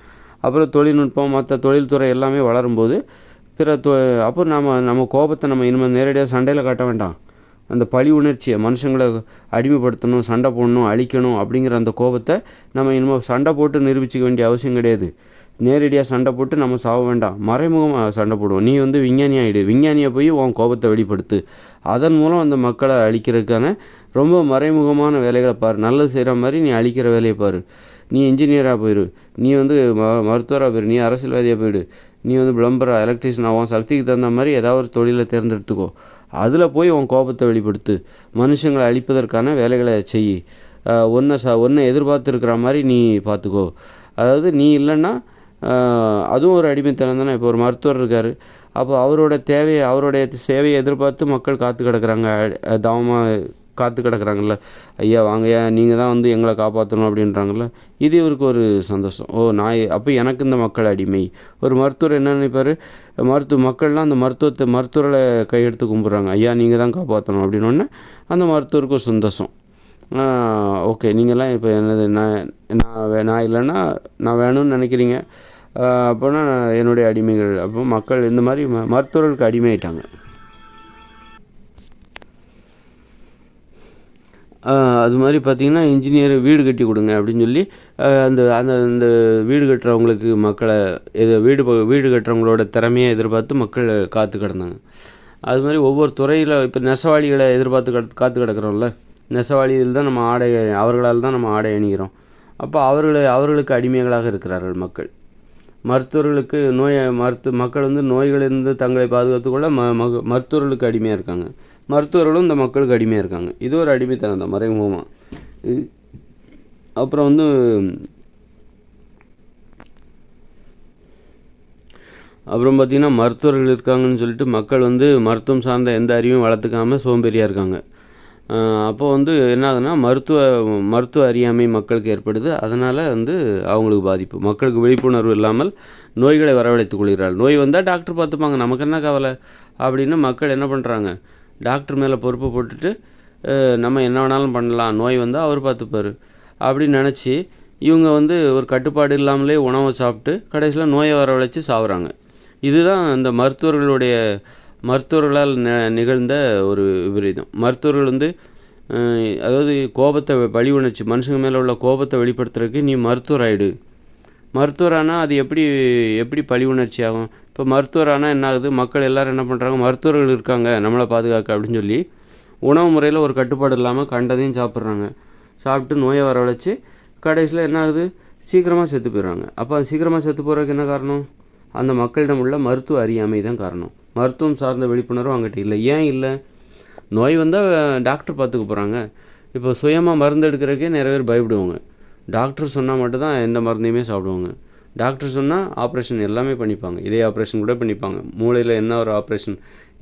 அப்புறம் தொழில்நுட்பம் மற்ற தொழில்துறை எல்லாமே வளரும்போது அப்போ நம்ம கோபத்தை நம்ம இனிமேல் நேரடியாக சண்டையில் காட்ட வேண்டாம். அந்த பழி உணர்ச்சியை, மனுஷங்களை அடிமைப்படுத்தணும், சண்டை போடணும், அழிக்கணும் அப்படிங்கிற அந்த கோபத்தை நம்ம இனிமேல் சண்டை போட்டு நிரூபிச்சிக்க வேண்டிய அவசியம் கிடையாது. நேரடியாக சண்டை போட்டு நம்ம சாக வேண்டாம், மறைமுகமாக சண்டை போடுவோம். நீ வந்து விஞ்ஞானி ஆகிடு, விஞ்ஞானியை போய் உன் கோபத்தை வெளிப்படுத்து, அதன் மூலம் அந்த மக்களை அழிக்கிறதுக்கான ரொம்ப மறைமுகமான வேலைகளை பாரு. நல்லது செய்கிற மாதிரி நீ அழிக்கிற வேலையை பாரு. நீ இன்ஜினியராக போயிடு, நீ வந்து மருத்துவராக போயிடு, நீ அரசியல்வாதியாக போயிடு, நீ வந்து பிளம்பராக, எலக்ட்ரிஷியன், உன் சக்திக்கு தகுந்த மாதிரி ஏதாவது ஒரு தொழிலை தேர்ந்தெடுத்துக்கோ. அதில் போய் உன் கோபத்தை வெளிப்படுத்து, மனுஷங்களை அழிப்பதற்கான வேலைகளை செய். ஒன்றை எதிர்பார்த்துருக்கிற மாதிரி நீ பார்த்துக்கோ. அதாவது நீ இல்லைன்னா அதுவும் ஒரு அடிமைத்தனம் தானே. இப்போ ஒரு மருத்துவர் இருக்கார், அப்போ அவருடைய சேவையை எதிர்பார்த்து மக்கள் காத்து கிடக்குறாங்க, தவமாக காத்து கிடக்குறாங்கல்ல. ஐயா வாங்கய்யா, நீங்கள் தான் வந்து எங்களை காப்பாற்றணும் அப்படின்றாங்கல்ல. இது இவருக்கு ஒரு சந்தோஷம். அப்போ எனக்கு இந்த மக்கள் அடிமை. ஒரு மருத்துவர் என்ன நினைப்பார், மக்கள்லாம் அந்த மருத்துவரை கையெடுத்து கும்பிட்றாங்க, ஐயா நீங்கள் தான் காப்பாற்றணும் அப்படின்னோடனே அந்த மருத்துவருக்கு ஒரு சந்தோஷம். ஓகே, நீங்கள்லாம் இப்போ என்னது, நான் இல்லைன்னா நான் வேணும்னு நினைக்கிறீங்க, அப்போனா என்னுடைய அடிமைகள். அப்போ மக்கள் இந்த மாதிரி மருத்துவர்களுக்கு அடிமையாயிட்டாங்க. அது மாதிரி பார்த்திங்கன்னா இன்ஜினியர் வீடு கட்டி கொடுங்க அப்படின்னு சொல்லி அந்த வீடு கட்டுறவங்களுக்கு வீடு கட்டுறவங்களோட திறமையை எதிர்பார்த்து மக்கள் காத்து கிடந்தாங்க. அது மாதிரி ஒவ்வொரு துறையில் இப்போ நெசவாளிகளை எதிர்பார்த்து காத்து கிடக்கிறோம்ல, நெசவாளியில் தான் நம்ம அவர்களால் தான் நம்ம ஆடை அணிகிறோம். அப்போ அவர்களுக்கு அடிமைகளாக இருக்கிறார்கள் மக்கள். மருத்துவர்களுக்கு மக்கள் வந்து நோய்களிலிருந்து தங்களை பாதுகாத்துக்கொள்ள மருத்துவர்களுக்கு அடிமையாக இருக்காங்க. மருத்துவர்களும் இந்த மக்களுக்கு அடிமையாக இருக்காங்க. இது ஒரு அடிமைத்தனம் தான் மறைமுகமாக. அப்புறம் வந்து பார்த்திங்கன்னா மருத்துவர்கள் இருக்காங்கன்னு சொல்லிட்டு மக்கள் வந்து மருத்துவம் சார்ந்த எந்த அறிவும் வளர்த்துக்காமல் சோம்பேறியாக இருக்காங்க. அப்போ வந்து என்ன ஆகுதுன்னா மருத்துவ அறியாமை மக்களுக்கு ஏற்படுது. அதனால் வந்து அவங்களுக்கு பாதிப்பு. மக்களுக்கு விழிப்புணர்வு இல்லாமல் நோய்களை வரவழைத்துக் கொள்கிறார்கள். நோய் வந்தால் டாக்டர் பார்த்துப்பாங்க, நமக்கு என்ன கவலை அப்படின்னு மக்கள் என்ன பண்ணுறாங்க, டாக்டர் மேலே பொறுப்பை போட்டுட்டு நம்ம என்ன வேணாலும் பண்ணலாம், நோய் வந்தால் அவர் பார்த்துப்பார் அப்படின்னு நினச்சி இவங்க வந்து ஒரு கட்டுப்பாடு இல்லாமலே உணவை சாப்பிட்டு கடைசியில் நோயை வரவழைச்சி சாகுறாங்க. இதுதான் இந்த மருத்துவர்களால் நிகழ்ந்த ஒரு விபரீதம். மருத்துவர்கள் வந்து அதாவது கோபத்தை பழி உணர்ச்சி, மனுஷங்க மேலே உள்ள கோபத்தை வெளிப்படுத்துறதுக்கு நீ மருத்துவர் ஆகிடு. மருத்துவரானால் அது எப்படி பழி உணர்ச்சி ஆகும்? இப்போ மருத்துவரானால் என்ன ஆகுது, மக்கள் எல்லோரும் என்ன பண்ணுறாங்க, மருத்துவர்கள் இருக்காங்க நம்மளை பாதுகாக்க அப்படின்னு சொல்லி உணவு முறையில் ஒரு கட்டுப்பாடு இல்லாமல் கண்டதையும் சாப்பிட்றாங்க. சாப்பிட்டு நோயை வரவழைச்சி கடைசியில் என்ன ஆகுது, சீக்கிரமாக செத்து போயிடுறாங்க. அப்போ அது சீக்கிரமாக செத்து போகிறதுக்கு என்ன காரணம்? அந்த மக்களிடம் உள்ள மருத்துவ அறியாமை தான் காரணம். மருத்துவம் சார்ந்த விழிப்புணர்வு அவங்ககிட்ட இல்லை. ஏன் இல்லை? நோய் வந்தால் டாக்டர் பார்த்துக்க போகிறாங்க. இப்போ சுயமாக மருந்து எடுக்கிறதுக்கே நிறைய பேர் பயப்படுவாங்க. டாக்டர் சொன்னால் மட்டும்தான் எந்த மருந்தையுமே சாப்பிடுவாங்க. டாக்டர் சொன்னால் ஆப்ரேஷன் எல்லாமே பண்ணிப்பாங்க. இதே ஆப்ரேஷன் கூட பண்ணிப்பாங்க. மூளையில் என்ன ஒரு ஆப்ரேஷன்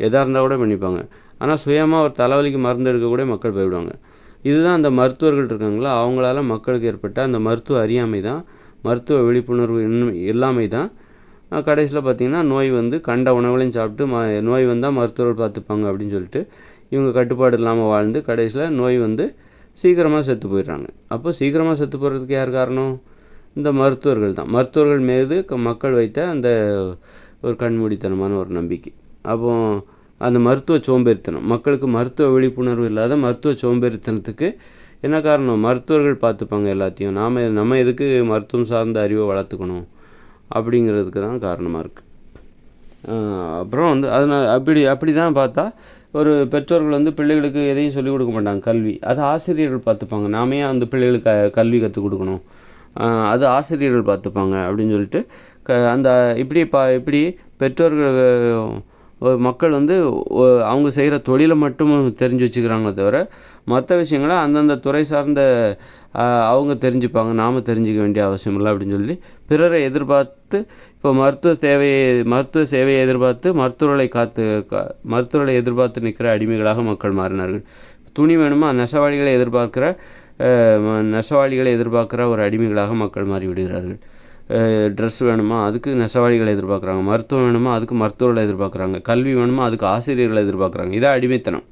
எதாக இருந்தால் கூட பண்ணிப்பாங்க. ஆனால் சுயமாக ஒரு தலைவலிக்கு மருந்து எடுக்க கூட மக்கள் பயப்படுவாங்க. இதுதான் அந்த மருத்துவர்கள் இருக்காங்களா, அவங்களால மக்களுக்கு ஏற்பட்ட அந்த மருத்துவ அறியாமை தான், மருத்துவ விழிப்புணர்வு எல்லாமே தான் கடைசியில் பார்த்திங்கன்னா நோய் வந்து கண்ட உணவுகளையும் சாப்பிட்டு நோய் வந்தால் மருத்துவர்கள் பார்த்துப்பாங்க அப்படின்னு சொல்லிட்டு இவங்க கட்டுப்பாடு இல்லாமல் வாழ்ந்து கடைசியில் நோய் வந்து சீக்கிரமாக செத்து போயிடுறாங்க. அப்போ சீக்கிரமாக செத்து போகிறதுக்கு யார் காரணம்? இந்த மருத்துவர்கள் தான். மருத்துவர்கள் மீது மக்கள் வைத்த அந்த ஒரு கண்மூடித்தனமான ஒரு நம்பிக்கை. அப்போ அந்த மருத்துவ சோம்பேறித்தனம், மக்களுக்கு மருத்துவ விழிப்புணர்வு இல்லாத மருத்துவ சோம்பேறித்தனத்துக்கு என்ன காரணம்? மருத்துவர்கள் பார்த்துப்பாங்க எல்லாத்தையும், நம்ம எதுக்கு மருத்துவம் சார்ந்த அறிவை வளர்த்துக்கணும் அப்படிங்கிறதுக்கு தான் காரணமாக இருக்குது. அப்புறம் வந்து அதனால் அப்படி தான் பார்த்தா ஒரு பெற்றோர்கள் வந்து பிள்ளைகளுக்கு எதையும் சொல்லிக் கொடுக்க மாட்டாங்க. கல்வி அது ஆசிரியர்கள் பார்த்துப்பாங்க. நாமே அந்த பிள்ளைகளுக்கு கல்வி கற்றுக் கொடுக்கணும், அது ஆசிரியர்கள் பார்த்துப்பாங்க அப்படின்னு சொல்லிட்டு அந்த இப்படி பெற்றோர்கள் மக்கள் வந்து அவங்க செய்கிற தொழிலை மட்டும் தெரிஞ்சு வச்சுக்கிறாங்களே தவிர மற்ற விஷயங்களை அந்தந்த துறை சார்ந்த அவங்க தெரிஞ்சுப்பாங்க, நாம் தெரிஞ்சிக்க வேண்டிய அவசியம் இல்லை அப்படின்னு சொல்லி பிறரை எதிர்பார்த்து இப்போ மருத்துவ சேவையை எதிர்பார்த்து மருத்துவர்களை எதிர்பார்த்து நிற்கிற அடிமைகளாக மக்கள் மாறினார்கள். துணி வேணுமா, நெசவாளிகளை எதிர்பார்க்குற ஒரு அடிமைகளாக மக்கள் மாறி விடுகிறார்கள். ட்ரெஸ் வேணுமா, அதுக்கு நெசவாளிகளை எதிர்பார்க்குறாங்க. மருத்துவம் வேணுமா, அதுக்கு மருத்துவர்களை எதிர்பார்க்குறாங்க. கல்வி வேணுமா, அதுக்கு ஆசிரியர்களை எதிர்பார்க்குறாங்க. இதான் அடிமைத்தனம்.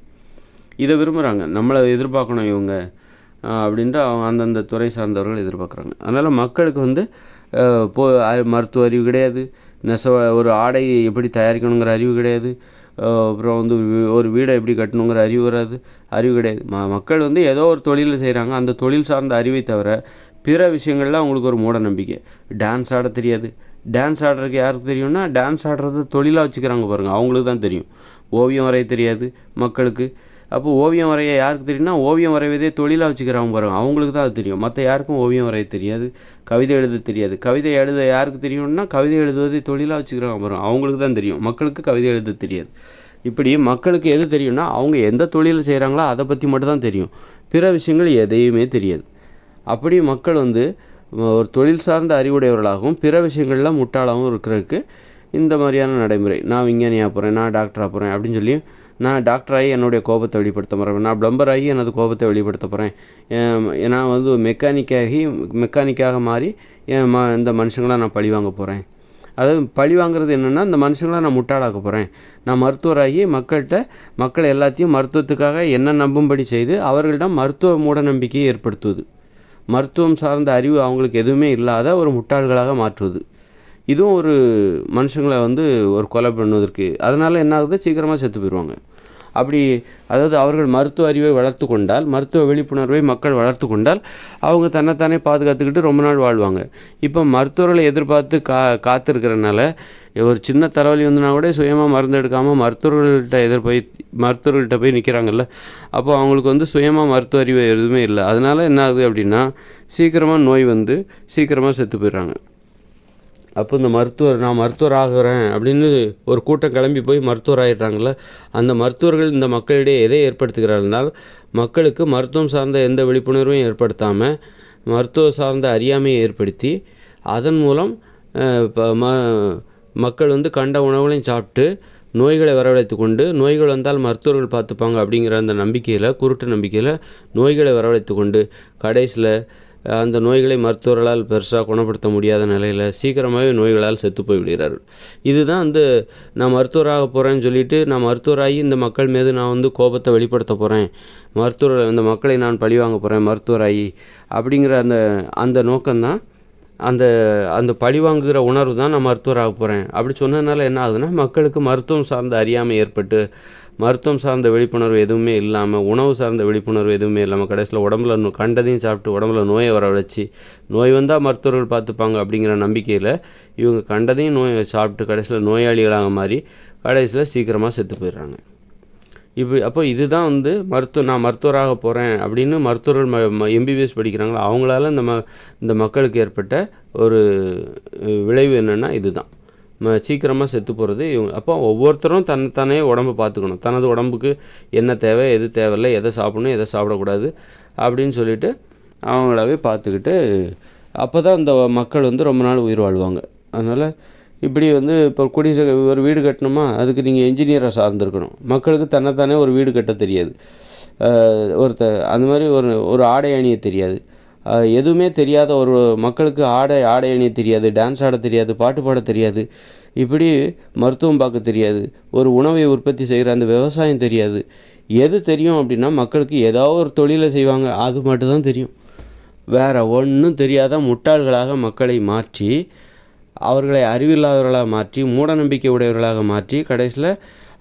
இதை விரும்புகிறாங்க. நம்மளை எதிர்பார்க்கணும் இவங்க அப்படின்ட்டு அவங்க அந்தந்த துறை சார்ந்தவர்கள் எதிர்பார்க்குறாங்க. அதனால் மக்களுக்கு வந்து மருத்துவ அறிவு கிடையாது, ஒரு ஆடை எப்படி தயாரிக்கணுங்கிற அறிவு கிடையாது, அப்புறம் வந்து ஒரு வீடை எப்படி கட்டணுங்கிற அறிவு கிடையாது. மக்கள் வந்து ஏதோ ஒரு தொழில் செய்கிறாங்க, அந்த தொழில் சார்ந்த அறிவை தவிர பிற விஷயங்கள்லாம் அவங்களுக்கு ஒரு மூட நம்பிக்கை. டான்ஸ் ஆட தெரியாது. டான்ஸ் ஆடுறதுக்கு யாருக்கு தெரியும்னா, டான்ஸ் ஆடுறது தொழிலாக வச்சுக்கிறாங்க பாருங்கள், அவங்களுக்கு தான் தெரியும். ஓவியம் வரைய தெரியாது மக்களுக்கு. அப்போ ஓவியம் வரைய யாருக்கு தெரியும்னா, ஓவியம் வரைவதே தொழிலாக வச்சுக்கிறாங்க பாருங்கள், அவங்களுக்கு தான் அது தெரியும். மற்ற யாருக்கும் ஓவியம் வரைய தெரியாது, கவிதை எழுத தெரியாது. கவிதை எழுத யாருக்கு தெரியும்னா, கவிதை எழுதுவதே தொழிலாக வச்சுக்கிறாங்க பாருங்கள், அவங்களுக்கு தான் தெரியும். மக்களுக்கு கவிதை எழுத தெரியாது. இப்படி மக்களுக்கு எது தெரியும்னா, அவங்க எந்த தொழில் செய்கிறாங்களோ அதை பற்றி மட்டும்தான் தெரியும். பிற விஷயங்கள் எதையுமே தெரியாது. அப்படி மக்கள் வந்து ஒரு தொழில் சார்ந்த அறிவுடையவர்களாகவும் பிற விஷயங்கள்லாம் முட்டாளாகவும் இருக்கிறதுக்கு இந்த மாதிரியான நடைமுறை. நான் விஞ்ஞானியாக போகிறேன், நான் டாக்டராக போகிறேன் அப்படின்னு சொல்லி, நான் டாக்டராகி என்னுடைய கோபத்தை வெளிப்படுத்த போகிறேன், நான் ப்ளம்பர் ஆகி எனது கோபத்தை வெளிப்படுத்த போகிறேன், நான் வந்து மெக்கானிக்காக மாறி இந்த மனுஷங்களாக நான் பழி வாங்க போகிறேன். அதாவது பழி வாங்குறது என்னென்னா, இந்த மனுஷங்களாக நான் முட்டாளாக்க போகிறேன். நான் மருத்துவராகி மக்கள் எல்லாத்தையும் மருத்துவத்துக்காக என்ன நம்பும்படி செய்து அவர்களிடம் மருத்துவ மூட நம்பிக்கையை ஏற்படுத்துவது, மருத்துவம் சார்ந்த அறிவு அவங்களுக்கு எதுவுமே இல்லாத ஒரு முட்டாள்களாக மாற்றுவது. இதுவும் ஒரு மனுஷங்களை வந்து ஒரு கொலை பண்ணுவதற்கு. அதனால் என்ன ஆகுது, சீக்கிரமாக செத்து போயிடுவாங்க. அதாவது அவர்கள் மருத்துவ அறிவை வளர்த்து கொண்டால், மருத்துவ விழிப்புணர்வை மக்கள் வளர்த்து கொண்டால் அவங்க தன்னைத்தானே பாதுகாத்துக்கிட்டு ரொம்ப நாள் வாழ்வாங்க. இப்போ மருத்துவர்களை எதிர்பார்த்து காத்திருக்கிறனால ஒரு சின்ன தலைவலி வந்துனா கூட சுயமாக மருந்து எடுக்காமல் மருத்துவர்கள்ட்ட போய் நிற்கிறாங்கல்ல. அப்போ அவங்களுக்கு வந்து சுயமாக மருத்துவ அறிவு எதுவுமே இல்லை. அதனால் என்ன ஆகுது அப்படின்னா, சீக்கிரமாக நோய் வந்து சீக்கிரமாக செத்து போயிடுறாங்க. அப்போ இந்த நான் மருத்துவர் ஆகிறேன் அப்படின்னு ஒரு கூட்டம் கிளம்பி போய் மருத்துவர் ஆகிடுறாங்கள. அந்த மருத்துவர்கள் இந்த மக்களிடையே எதை ஏற்படுத்துகிறார்கள், மக்களுக்கு மருத்துவம் சார்ந்த எந்த விழிப்புணர்வையும் ஏற்படுத்தாமல் மருத்துவ சார்ந்த அறியாமையை ஏற்படுத்தி அதன் மூலம் மக்கள் வந்து கண்ட உணவுகளையும் சாப்பிட்டு நோய்களை வரவழைத்து கொண்டு, நோய்கள் வந்தால் மருத்துவர்கள் பார்த்துப்பாங்க அப்படிங்கிற அந்த நம்பிக்கையில், குருட்டு நம்பிக்கையில் நோய்களை வரவழைத்து கொண்டு கடைசியில் அந்த நோய்களை மருத்துவர்களால் பெருசாக குணப்படுத்த முடியாத நிலையில் சீக்கிரமாகவே நோய்களால் செத்து போய் விடுகிறார்கள். இதுதான் வந்து நான் மருத்துவராக போகிறேன்னு சொல்லிவிட்டு, நான் மருத்துவராகி இந்த மக்கள் மீது நான் வந்து கோபத்தை வெளிப்படுத்த போகிறேன், இந்த மக்களை நான் பழி வாங்க போகிறேன் மருத்துவராகி அப்படிங்கிற அந்த நோக்கம்தான், அந்த பழி வாங்குகிற உணர்வு தான் நான் மருத்துவராக போகிறேன் அப்படி சொன்னதுனால என்ன ஆகுதுன்னா, மக்களுக்கு மருத்துவம் சார்ந்த அறியாமை ஏற்பட்டு, மருத்துவம் சார்ந்த விழிப்புணர்வு எதுவுமே இல்லாமல், உணவு சார்ந்த விழிப்புணர்வு எதுவுமே இல்லாமல் கடைசியில் உடம்புல கண்டதையும் சாப்பிட்டு உடம்புல நோயை வரவழைச்சி, நோய் வந்தால் மருத்துவர்கள் பார்த்துப்பாங்க அப்படிங்கிற நம்பிக்கையில் இவங்க கண்டதையும் சாப்பிட்டு கடைசியில் நோயாளிகளாக மாறி கடைசியில் சீக்கிரமாக செத்து போயிடுறாங்க. அப்போ இதுதான் வந்து நான் மருத்துவராக போகிறேன் அப்படின்னு மருத்துவர்கள் எம்பிபிஎஸ் படிக்கிறாங்களோ அவங்களால இந்த மக்களுக்கு ஏற்பட்ட ஒரு விளைவு என்னென்னா இதுதான் சீக்கிரமாக செத்து போகிறது அப்போ ஒவ்வொருத்தரும் தன்னைத்தானே உடம்பை பார்த்துக்கணும். தனது உடம்புக்கு என்ன தேவை, எது தேவையில்லை, எதை சாப்பிடணும், எதை சாப்பிடக்கூடாது அப்படின்னு சொல்லிட்டு அவங்களாவே பார்த்துக்கிட்டு அப்போ தான் இந்த மக்கள் வந்து ரொம்ப நாள் உயிர் வாழ்வாங்க. அதனால் இப்படி வந்து இப்போ ஒரு வீடு கட்டணுமா, அதுக்கு நீங்கள் என்ஜினியரை சார்ந்திருக்கணும். மக்களுக்கு தன்னைத்தானே ஒரு வீடு கட்ட தெரியாது. அந்த மாதிரி ஒரு ஆடை அணிய தெரியாது. எதுவுமே தெரியாத ஒரு மக்களுக்கு ஆடை அணிய தெரியாது, டான்ஸ் ஆட தெரியாது, பாட்டு பாட தெரியாது, இப்படி மருத்துவம் பார்க்க தெரியாது, ஒரு உணவை உற்பத்தி செய்கிற அந்த விவசாயம் தெரியாது. எது தெரியும் அப்படின்னா மக்களுக்கு ஏதாவது ஒரு தொழிலை செய்வாங்க, அது மட்டும்தான் தெரியும். வேறு ஒன்றும் தெரியாத முட்டாள்களாக மக்களை மாற்றி, அவர்களை அறிவில்லாதவர்களாக மாற்றி, மூட நம்பிக்கை உடையவர்களாக மாற்றி, கடைசியில்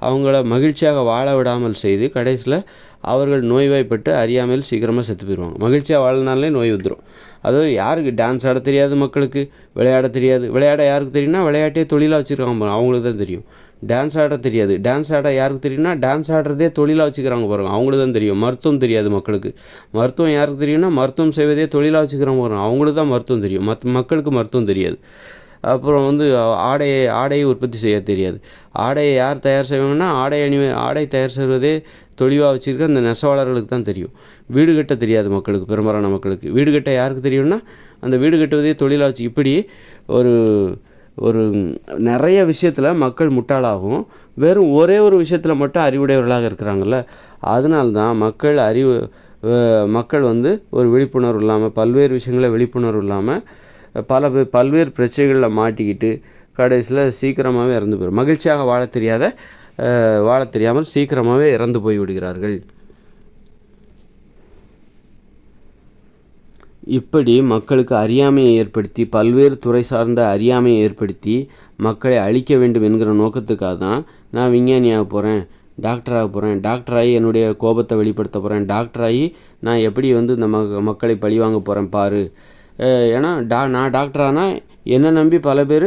அவங்கள மகிழ்ச்சியாக வாழ விடாமல் செய்து, கடைசியில் அவர்கள் நோய்வாய்ப்பட்டு அறியாமல் சீக்கிரமாக செத்து போயிடுவாங்க. மகிழ்ச்சியாக வாழனாலே நோய் வந்துடும். அதாவது யாருக்கு டான்ஸ் ஆட தெரியாது, மக்களுக்கு விளையாட தெரியாது. விளையாட யாருக்கு தெரியும்னா விளையாட்டே தொழிலாக வச்சுருக்காங்க, அவங்களுக்கு தான் தெரியும். டான்ஸ் ஆட தெரியாது, டான்ஸ் ஆட யாருக்கு தெரியும்னா டான்ஸ் ஆடுறதே தொழிலாக வச்சுக்கிறாங்க பாருங்கள், அவங்களுக்கு தான் தெரியும். மருத்துவம் தெரியாது மக்களுக்கு, மருத்துவம் யாருக்கு தெரியும்னா மருத்துவம் செய்வதே தொழிலாக வச்சுக்கிறாங்க பாருங்கள், அவங்களுக்கு தான் மருத்துவம் தெரியும். மக்களுக்கு மருத்துவம் தெரியாது. அப்புறம் வந்து ஆடையை உற்பத்தி செய்ய தெரியாது. ஆடையை யார் தயார் செய்வாங்கன்னா ஆடை தயார் செய்வதே தொழிலாக வச்சுருக்க அந்த நெசவாளர்களுக்கு தான் தெரியும். வீடு கட்ட தெரியாது மக்களுக்கு, பெரும்பாலான மக்களுக்கு. வீடு கட்ட யாருக்கு தெரியும்னா அந்த வீடு கட்டுவதே தொழிலாக வச்சு. இப்படி ஒரு நிறைய விஷயத்தில் மக்கள் முட்டாளாகவும் வெறும் ஒரே ஒரு விஷயத்தில் மட்டும் அறிவுடையவர்களாக இருக்கிறாங்கல்ல. அதனால்தான் மக்கள் வந்து ஒரு விழிப்புணர்வு இல்லாமல், பல்வேறு விஷயங்களில் விழிப்புணர்வு இல்லாமல் பல்வேறு பிரச்சனைகளில் மாட்டிக்கிட்டு கடைசியில் சீக்கிரமாகவே இறந்து போயிடும். மகிழ்ச்சியாக வாழ தெரியாமல் சீக்கிரமாகவே இறந்து போய் விடுகிறார்கள். இப்படி மக்களுக்கு அறியாமையை ஏற்படுத்தி, பல்வேறு துறை சார்ந்த அறியாமையை ஏற்படுத்தி மக்களை அழிக்க வேண்டும் என்கிற நோக்கத்துக்காக தான் நான் விஞ்ஞானியாக போகிறேன், டாக்டராக போகிறேன், டாக்டராகி என்னுடைய கோபத்தை வெளிப்படுத்த போகிறேன், டாக்டராகி நான் எப்படி வந்து இந்த மக்களை பழிவாங்க போகிறேன் பாரு. ஏன்னா நான் டாக்டரானால் என்னை நம்பி பல பேர்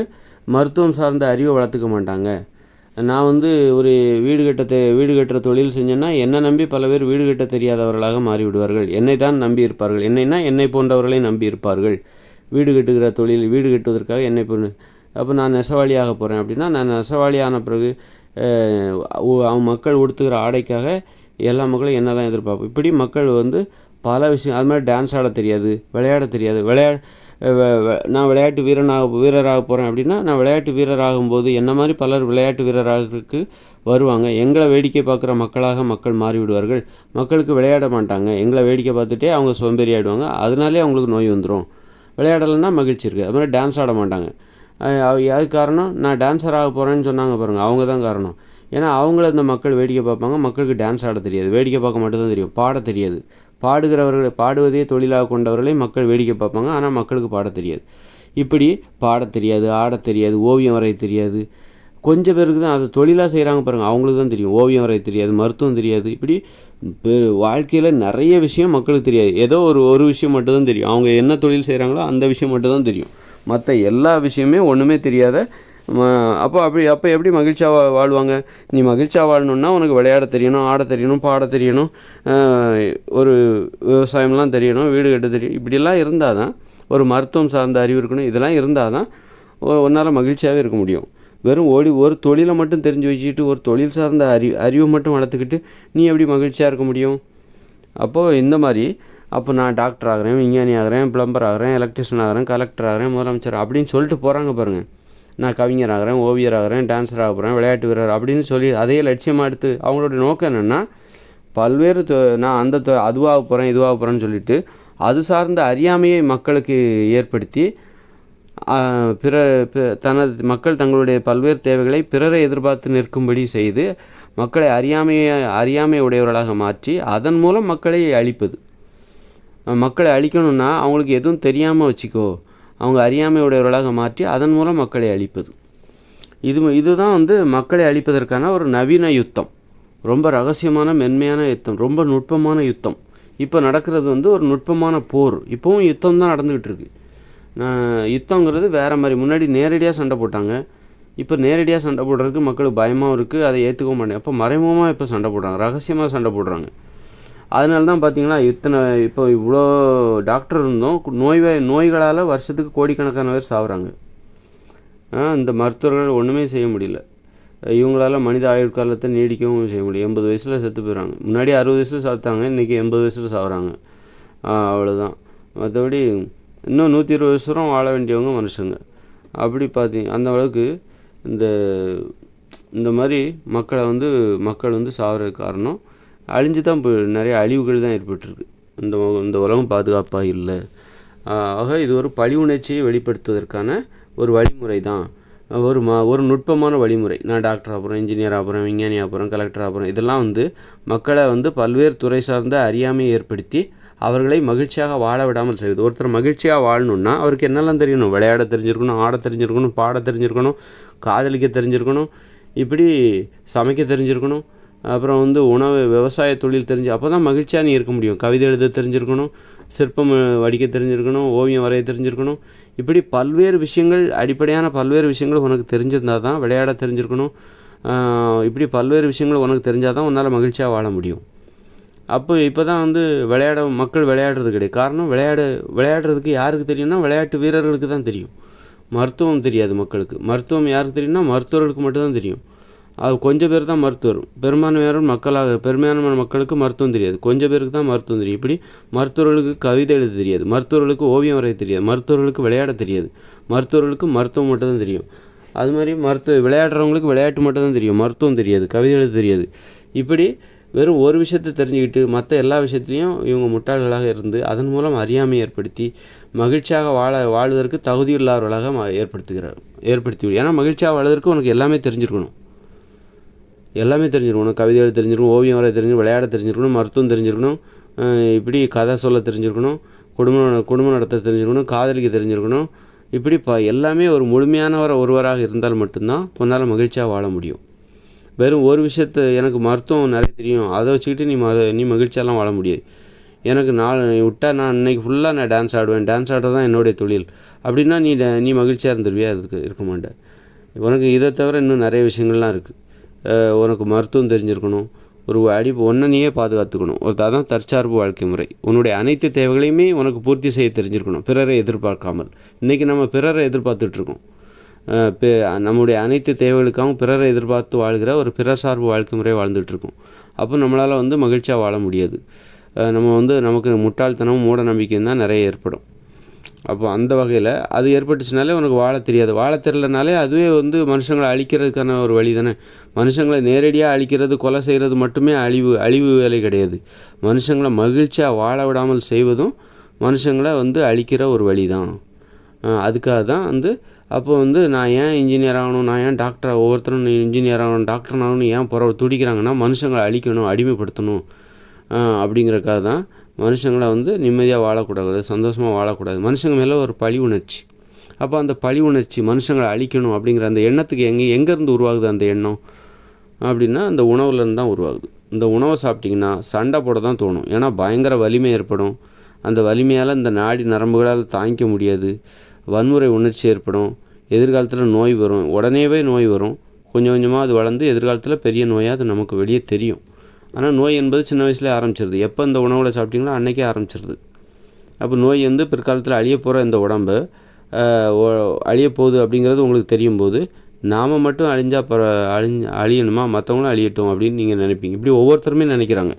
மருத்துவம் சார்ந்த அறிவை வளர்த்துக்க மாட்டாங்க. நான் வந்து ஒரு வீடு கட்டுற தொழில் செஞ்சேன்னா என்னை நம்பி பல பேர் வீடு கட்ட தெரியாதவர்களாக மாறிவிடுவார்கள். என்னை தான் நம்பி இருப்பார்கள். என்னை போன்றவர்களை நம்பி இருப்பார்கள். வீடு கட்டுவதற்காக என்னை போன்று. அப்போ நான் நெசவாளியாக போகிறேன் அப்படின்னா, நான் நெசவாளியான பிறகு மக்கள் உடுத்துகிற ஆடைக்காக எல்லா மக்களும் என்ன தான் எதிர்பார்ப்போம். இப்படி மக்கள் வந்து பல விஷயம், அது மாதிரி டான்ஸ் ஆட தெரியாது, விளையாட தெரியாது. நான் விளையாட்டு வீரராக போகிறேன் அப்படின்னா, நான் விளையாட்டு வீரராகும்போது என்ன மாதிரி பலர் விளையாட்டு வீரராக வருவாங்க. எங்களை வேடிக்கை பார்க்குற மக்கள் மாறிவிடுவார்கள். மக்களுக்கு விளையாட மாட்டாங்க, எங்களை வேடிக்கை பார்த்துட்டே அவங்க சோம்பேறி ஆகிடுவாங்க. அதனாலே அவங்களுக்கு நோய் வந்துடும். விளையாடலைன்னா மகிழ்ச்சி இருக்குது. அது மாதிரி டான்ஸ் ஆட மாட்டாங்க. அதுக்கு காரணம் நான் டான்ஸராக போகிறேன்னு சொன்னாங்க பாருங்கள், அவங்க தான் காரணம். ஏன்னா அவங்கள இந்த மக்கள் வேடிக்கை பார்ப்பாங்க. மக்களுக்கு டான்ஸ் ஆட தெரியாது, வேடிக்கை பார்க்க மட்டும்தான் தெரியும், பாட தெரியாது. பாடுவதே தொழிலாக கொண்டவர்களை மக்கள் வேடிக்கை பார்ப்பாங்க, ஆனால் மக்களுக்கு பாட தெரியாது. இப்படி பாட தெரியாது, ஆட தெரியாது, ஓவியம் வரைய தெரியாது. கொஞ்சம் பேருக்கு தான் அது தொழிலாக செய்கிறாங்க பாருங்கள், அவங்களுக்கு தான் தெரியும். ஓவியம் வரைய தெரியாது, மருத்துவம் தெரியாது. இப்படி வாழ்க்கையில் நிறைய விஷயம் மக்களுக்கு தெரியாது. ஏதோ ஒரு விஷயம் மட்டும்தான் தெரியும். அவங்க என்ன தொழில் செய்கிறாங்களோ அந்த விஷயம் மட்டும்தான் தெரியும். மற்ற எல்லா விஷயமே ஒன்றுமே தெரியாத. அப்போ எப்படி மகிழ்ச்சியாக வாழ்வாங்க? நீ மகிழ்ச்சியாக வாழணுன்னா உனக்கு விளையாட தெரியணும், ஆட தெரியணும், பாட தெரியணும், ஒரு விவசாயம்லாம் தெரியணும், வீடு கட்ட தெரியும். இப்படிலாம் இருந்தால் தான், ஒரு மருத்துவம் சார்ந்த அறிவு இருக்கணும். இதெல்லாம் இருந்தால் தான் உன்னால் மகிழ்ச்சியாகவே இருக்க முடியும். வெறும் ஒரு தொழிலை மட்டும் தெரிஞ்சு வச்சுக்கிட்டு, ஒரு தொழில் சார்ந்த அறிவை மட்டும் வளர்த்துக்கிட்டு நீ எப்படி மகிழ்ச்சியாக இருக்க முடியும்? அப்போது இந்த மாதிரி நான் டாக்டர் ஆகிறேன், விஞ்ஞானி ஆகிறேன், பிளம்பர் ஆகிறேன், எலக்ட்ரிஷியன் ஆகிறேன், கலெக்டர் ஆகிறேன், முதலமைச்சர் அப்படின்னு சொல்லிட்டு போகிறாங்க பாருங்கள். நான் கவிஞர் ஆகிறேன், ஓவியர் ஆகிறேன், டான்ஸர் ஆக போகிறேன், விளையாட்டு வீரர் அப்படின்னு சொல்லி அதையே லட்சியமாக எடுத்து அவங்களோட நோக்கம் என்னென்னா, பல்வேறு நான் அதுவாக போகிறேன், இதுவாக போகிறேன்னு சொல்லிட்டு அது சார்ந்த அறியாமையை மக்களுக்கு ஏற்படுத்தி மக்கள் தங்களுடைய பல்வேறு தேவைகளை பிறரை எதிர்பார்த்து நிற்கும்படி செய்து மக்களை அறியாமை உடையவர்களாக மாற்றி அதன் மூலம் மக்களை அழிப்பது. மக்களை அழிக்கணும்னா அவங்களுக்கு எதுவும் தெரியாமல் வச்சுக்கோ, அவங்க அறியாமை உடையவர்களாக மாற்றி அதன் மூலம் மக்களை அழிப்பது. இதுதான் வந்து மக்களை அழிப்பதற்கான ஒரு நவீன யுத்தம். ரொம்ப ரகசியமான மென்மையான யுத்தம், ரொம்ப நுட்பமான யுத்தம். இப்போ நடக்கிறது வந்து ஒரு நுட்பமான போர். இப்போவும் யுத்தம் தான் நடந்துக்கிட்டு இருக்கு. யுத்தங்கிறது வேறு மாதிரி. முன்னாடி நேரடியாக சண்டை போட்டாங்க, இப்போ நேரடியாக சண்டை போடுறதுக்கு மக்களுக்கு பயமாகவும் இருக்குது, அதை ஏற்றுக்க மாட்டேன். அப்போ மறைமுகமாக இப்போ சண்டை போடுறாங்க, ரகசியமாக சண்டை போடுறாங்க. அதனால தான் பார்த்தீங்கன்னா இப்போ இவ்வளோ டாக்டர் இருந்தும் நோய்களால் வருஷத்துக்கு கோடிக்கணக்கான பேர் சாகுறாங்க. இந்த மருத்துவர்கள் ஒன்றுமே செய்ய முடியல. இவங்களால மனித ஆயுட்காலத்தை நீடிக்கவும் செய்ய முடியும். 80 வயசில் செத்து போயிடுறாங்க. முன்னாடி 60 வயசில் சாத்தாங்க, இன்றைக்கி 80 வயசில் சாகுறாங்க. அவ்வளோதான். மற்றபடி இன்னும் 120 வருஷம் வாழ வேண்டியவங்க மனுஷங்க. அப்படி பார்த்தீங்க அந்த அளவுக்கு இந்த மாதிரி மக்கள் சாகிறதுக்கு காரணம் அழிஞ்சு தான் நிறைய அழிவுகள் தான் ஏற்பட்டுருக்கு. இந்த உலகம் பாதுகாப்பாக இல்லை. ஆக இது ஒரு பழி உணர்ச்சியை வெளிப்படுத்துவதற்கான ஒரு வழிமுறை தான், ஒரு நுட்பமான வழிமுறை. நான் டாக்டர் ஆகிறேன், இன்ஜினியர் ஆகிறேன், விஞ்ஞானி ஆகிறேன், கலெக்டர் ஆகிறேன், இதெல்லாம் மக்களை பல்வேறு துறை சார்ந்த அறியாமையை ஏற்படுத்தி அவர்களை மகிழ்ச்சியாக வாழ விடாமல் செய்வது. ஒருத்தர் மகிழ்ச்சியாக வாழணுன்னா அவருக்கு என்னெல்லாம் தெரியணும்? விளையாட தெரிஞ்சிருக்கணும், ஆட தெரிஞ்சிருக்கணும், பாட தெரிஞ்சிருக்கணும், காதலிக்க தெரிஞ்சிருக்கணும், இப்படி சமைக்க தெரிஞ்சிருக்கணும், அப்புறம் விவசாய தொழில் தெரிஞ்சு, அப்போ தான் மகிழ்ச்சியாக நீ இருக்க முடியும். கவிதை எழுத தெரிஞ்சிருக்கணும், சிற்பம் வடிக்க தெரிஞ்சிருக்கணும், ஓவியம் வரைய தெரிஞ்சிருக்கணும், இப்படி அடிப்படையான பல்வேறு விஷயங்கள் உனக்கு தெரிஞ்சிருந்தால் தான். விளையாட தெரிஞ்சிருக்கணும், இப்படி பல்வேறு விஷயங்கள் உனக்கு தெரிஞ்சால் தான் உன்னால் மகிழ்ச்சியாக வாழ முடியும். இப்போ தான் மக்கள் விளையாடுறது கிடையாது. காரணம், விளையாடுறதுக்கு யாருக்கு தெரியும்னா விளையாட்டு வீரர்களுக்கு தான் தெரியும். மருத்துவம் தெரியாது மக்களுக்கு. மருத்துவம் யாருக்கு தெரியும்னா மருத்துவர்களுக்கு மட்டும்தான் தெரியும். அது கொஞ்சம் பேர் தான் மருத்துவர். பெரும்பான்மையான மக்களுக்கு மருத்துவம் தெரியாது, கொஞ்சம் பேருக்கு தான் மருத்துவம் தெரியும். இப்படி மருத்துவர்களுக்கு கவிதை எழுத தெரியாது, மருத்துவர்களுக்கு ஓவியம் வரைய தெரியாது, மருத்துவர்களுக்கு விளையாட தெரியாது, மருத்துவர்களுக்கு மருத்துவம் மட்டும்தான் தெரியும். அது மாதிரி விளையாடுறவங்களுக்கு விளையாட்டு மட்டும்தான் தெரியும், மருத்துவம் தெரியாது, கவிதை எழுத தெரியாது. இப்படி வெறும் ஒரு விஷயத்தை தெரிஞ்சுக்கிட்டு மற்ற எல்லா விஷயத்துலையும் இவங்க முட்டாள்களாக இருந்து அதன் மூலம் அறியாமை ஏற்படுத்தி மகிழ்ச்சியாக வாழ்வதற்கு தகுதியில்லாதவர்களாக ஏற்படுத்தி. ஏன்னா மகிழ்ச்சியாக வாழ்வதற்கு உனக்கு எல்லாமே தெரிஞ்சிருக்கணும். உனக்கு கவிதை எழுத தெரிஞ்சிருக்கணும், ஓவியம் வரைய தெரிஞ்சிருக்கணும், விளையாட தெரிஞ்சிருக்கணும், மருத்துவம் தெரிஞ்சிருக்கணும், இப்படி கதை சொல்ல தெரிஞ்சிருக்கணும், குடும்பம் நடத்த தெரிஞ்சிருக்கணும், காதலிக்க தெரிஞ்சிருக்கணும். இப்படி எல்லாமே ஒரு ஒருவராக இருந்தால் மட்டும்தான் உன்னால் மகிழ்ச்சியாக வாழ முடியும். வெறும் ஒரு விஷயத்தை, எனக்கு மருத்துவம் நிறைய தெரியும், அதை வச்சுக்கிட்டு நீ மகிழ்ச்சியாலாம் வாழ முடியாது. எனக்கு நான் இன்றைக்கி ஃபுல்லாக நான் டான்ஸ் ஆடுவேன், டான்ஸ் ஆடுறது தான் என்னுடைய தொழில் அப்படின்னா நீ மகிழ்ச்சியாக இருந்துருவியா? இருக்க மாட்டேன். உனக்கு இதை தவிர இன்னும் நிறைய விஷயங்கள்லாம் இருக்குது. உனக்கு மருத்துவம் தெரிஞ்சிருக்கணும், ஒன்றை நீயே பாதுகாத்துக்கணும். அதான் தற்சார்பு வாழ்க்கை முறை. உன்னுடைய அனைத்து தேவைகளையுமே உனக்கு பூர்த்தி செய்ய தெரிஞ்சிருக்கணும், பிறரை எதிர்பார்க்காமல். இன்றைக்கி நம்ம பிறரை எதிர்பார்த்துட்ருக்கோம். நம்முடைய அனைத்து தேவைகளுக்காகவும் பிறரை எதிர்பார்த்து வாழ்கிற ஒரு பிறர் சார்பு வாழ்க்கை முறை வாழ்ந்துட்டுருக்கோம். அப்போ நம்மளால் மகிழ்ச்சியாக வாழ முடியாது. நமக்கு முட்டாள்தனமும் மூட நம்பிக்கையும் தான் நிறைய ஏற்படும். அப்போ அந்த வகையில் அது ஏற்பட்டுச்சுனாலே உனக்கு வாழ தெரியாது. வாழ தெரியலனாலே அதுவே மனுஷங்களை அழிக்கிறதுக்கான ஒரு வழி தானே. மனுஷங்களை நேரடியாக அழிக்கிறது, கொலை செய்கிறது மட்டுமே அழிவு வேலை கிடையாது. மனுஷங்களை மகிழ்ச்சியாக வாழ விடாமல் செய்வதும் மனுஷங்களை அழிக்கிற ஒரு வழி தான். அதுக்காக தான் அப்போ நான் ஏன் இன்ஜினியர் ஆகணும், நான் ஏன் டாக்டர், ஒவ்வொருத்தரும் இன்ஜினியர் ஆகணும், டாக்டர் ஆகணும் ஏன் துடிக்கிறாங்கன்னா மனுஷங்களை அழிக்கணும், அடிமைப்படுத்தணும் அப்படிங்கிறக்காக தான். மனுஷங்களை நிம்மதியாக வாழக்கூடாது, சந்தோஷமாக வாழக்கூடாது. மனுஷங்க மேலே ஒரு பழி உணர்ச்சி. அப்போ அந்த பழி உணர்ச்சி, மனுஷங்களை அழிக்கணும் அப்படிங்கிற அந்த எண்ணத்துக்கு எங்கேருந்து உருவாகுது அந்த எண்ணம் அப்படின்னா அந்த உணவுலேருந்து தான் உருவாகுது. இந்த உணவை சாப்பிட்டிங்கன்னா சண்டை போட தான் தோணும். ஏன்னா பயங்கர வலிமை ஏற்படும். அந்த வலிமையால் இந்த நாடி நரம்புகளால் தாங்கிக்க முடியாது, வன்முறை உணர்ச்சி ஏற்படும். எதிர்காலத்தில் நோய் வரும், உடனேவே நோய் வரும். கொஞ்சம் கொஞ்சமாக அது வளர்ந்து எதிர்காலத்தில் பெரிய நோயாக அது நமக்கு வெளியே தெரியும். ஆனால் நோய் என்பது சின்ன வயசுலேயே ஆரம்பிச்சிருது. எப்போ இந்த உணவில் சாப்பிட்டிங்களோ அன்றைக்கே ஆரம்பிச்சிருது. அப்போ நோய் பிற்காலத்தில் அழிய போகிற இந்த உடம்பு அழிய போகுது அப்படிங்கிறது உங்களுக்கு தெரியும் போது நாம் மட்டும் அழியணுமா, மற்றவங்களும் அழியட்டும் அப்படின்னு நீங்கள் நினைப்பீங்க. இப்படி ஒவ்வொருத்தருமே நினைக்கிறாங்க.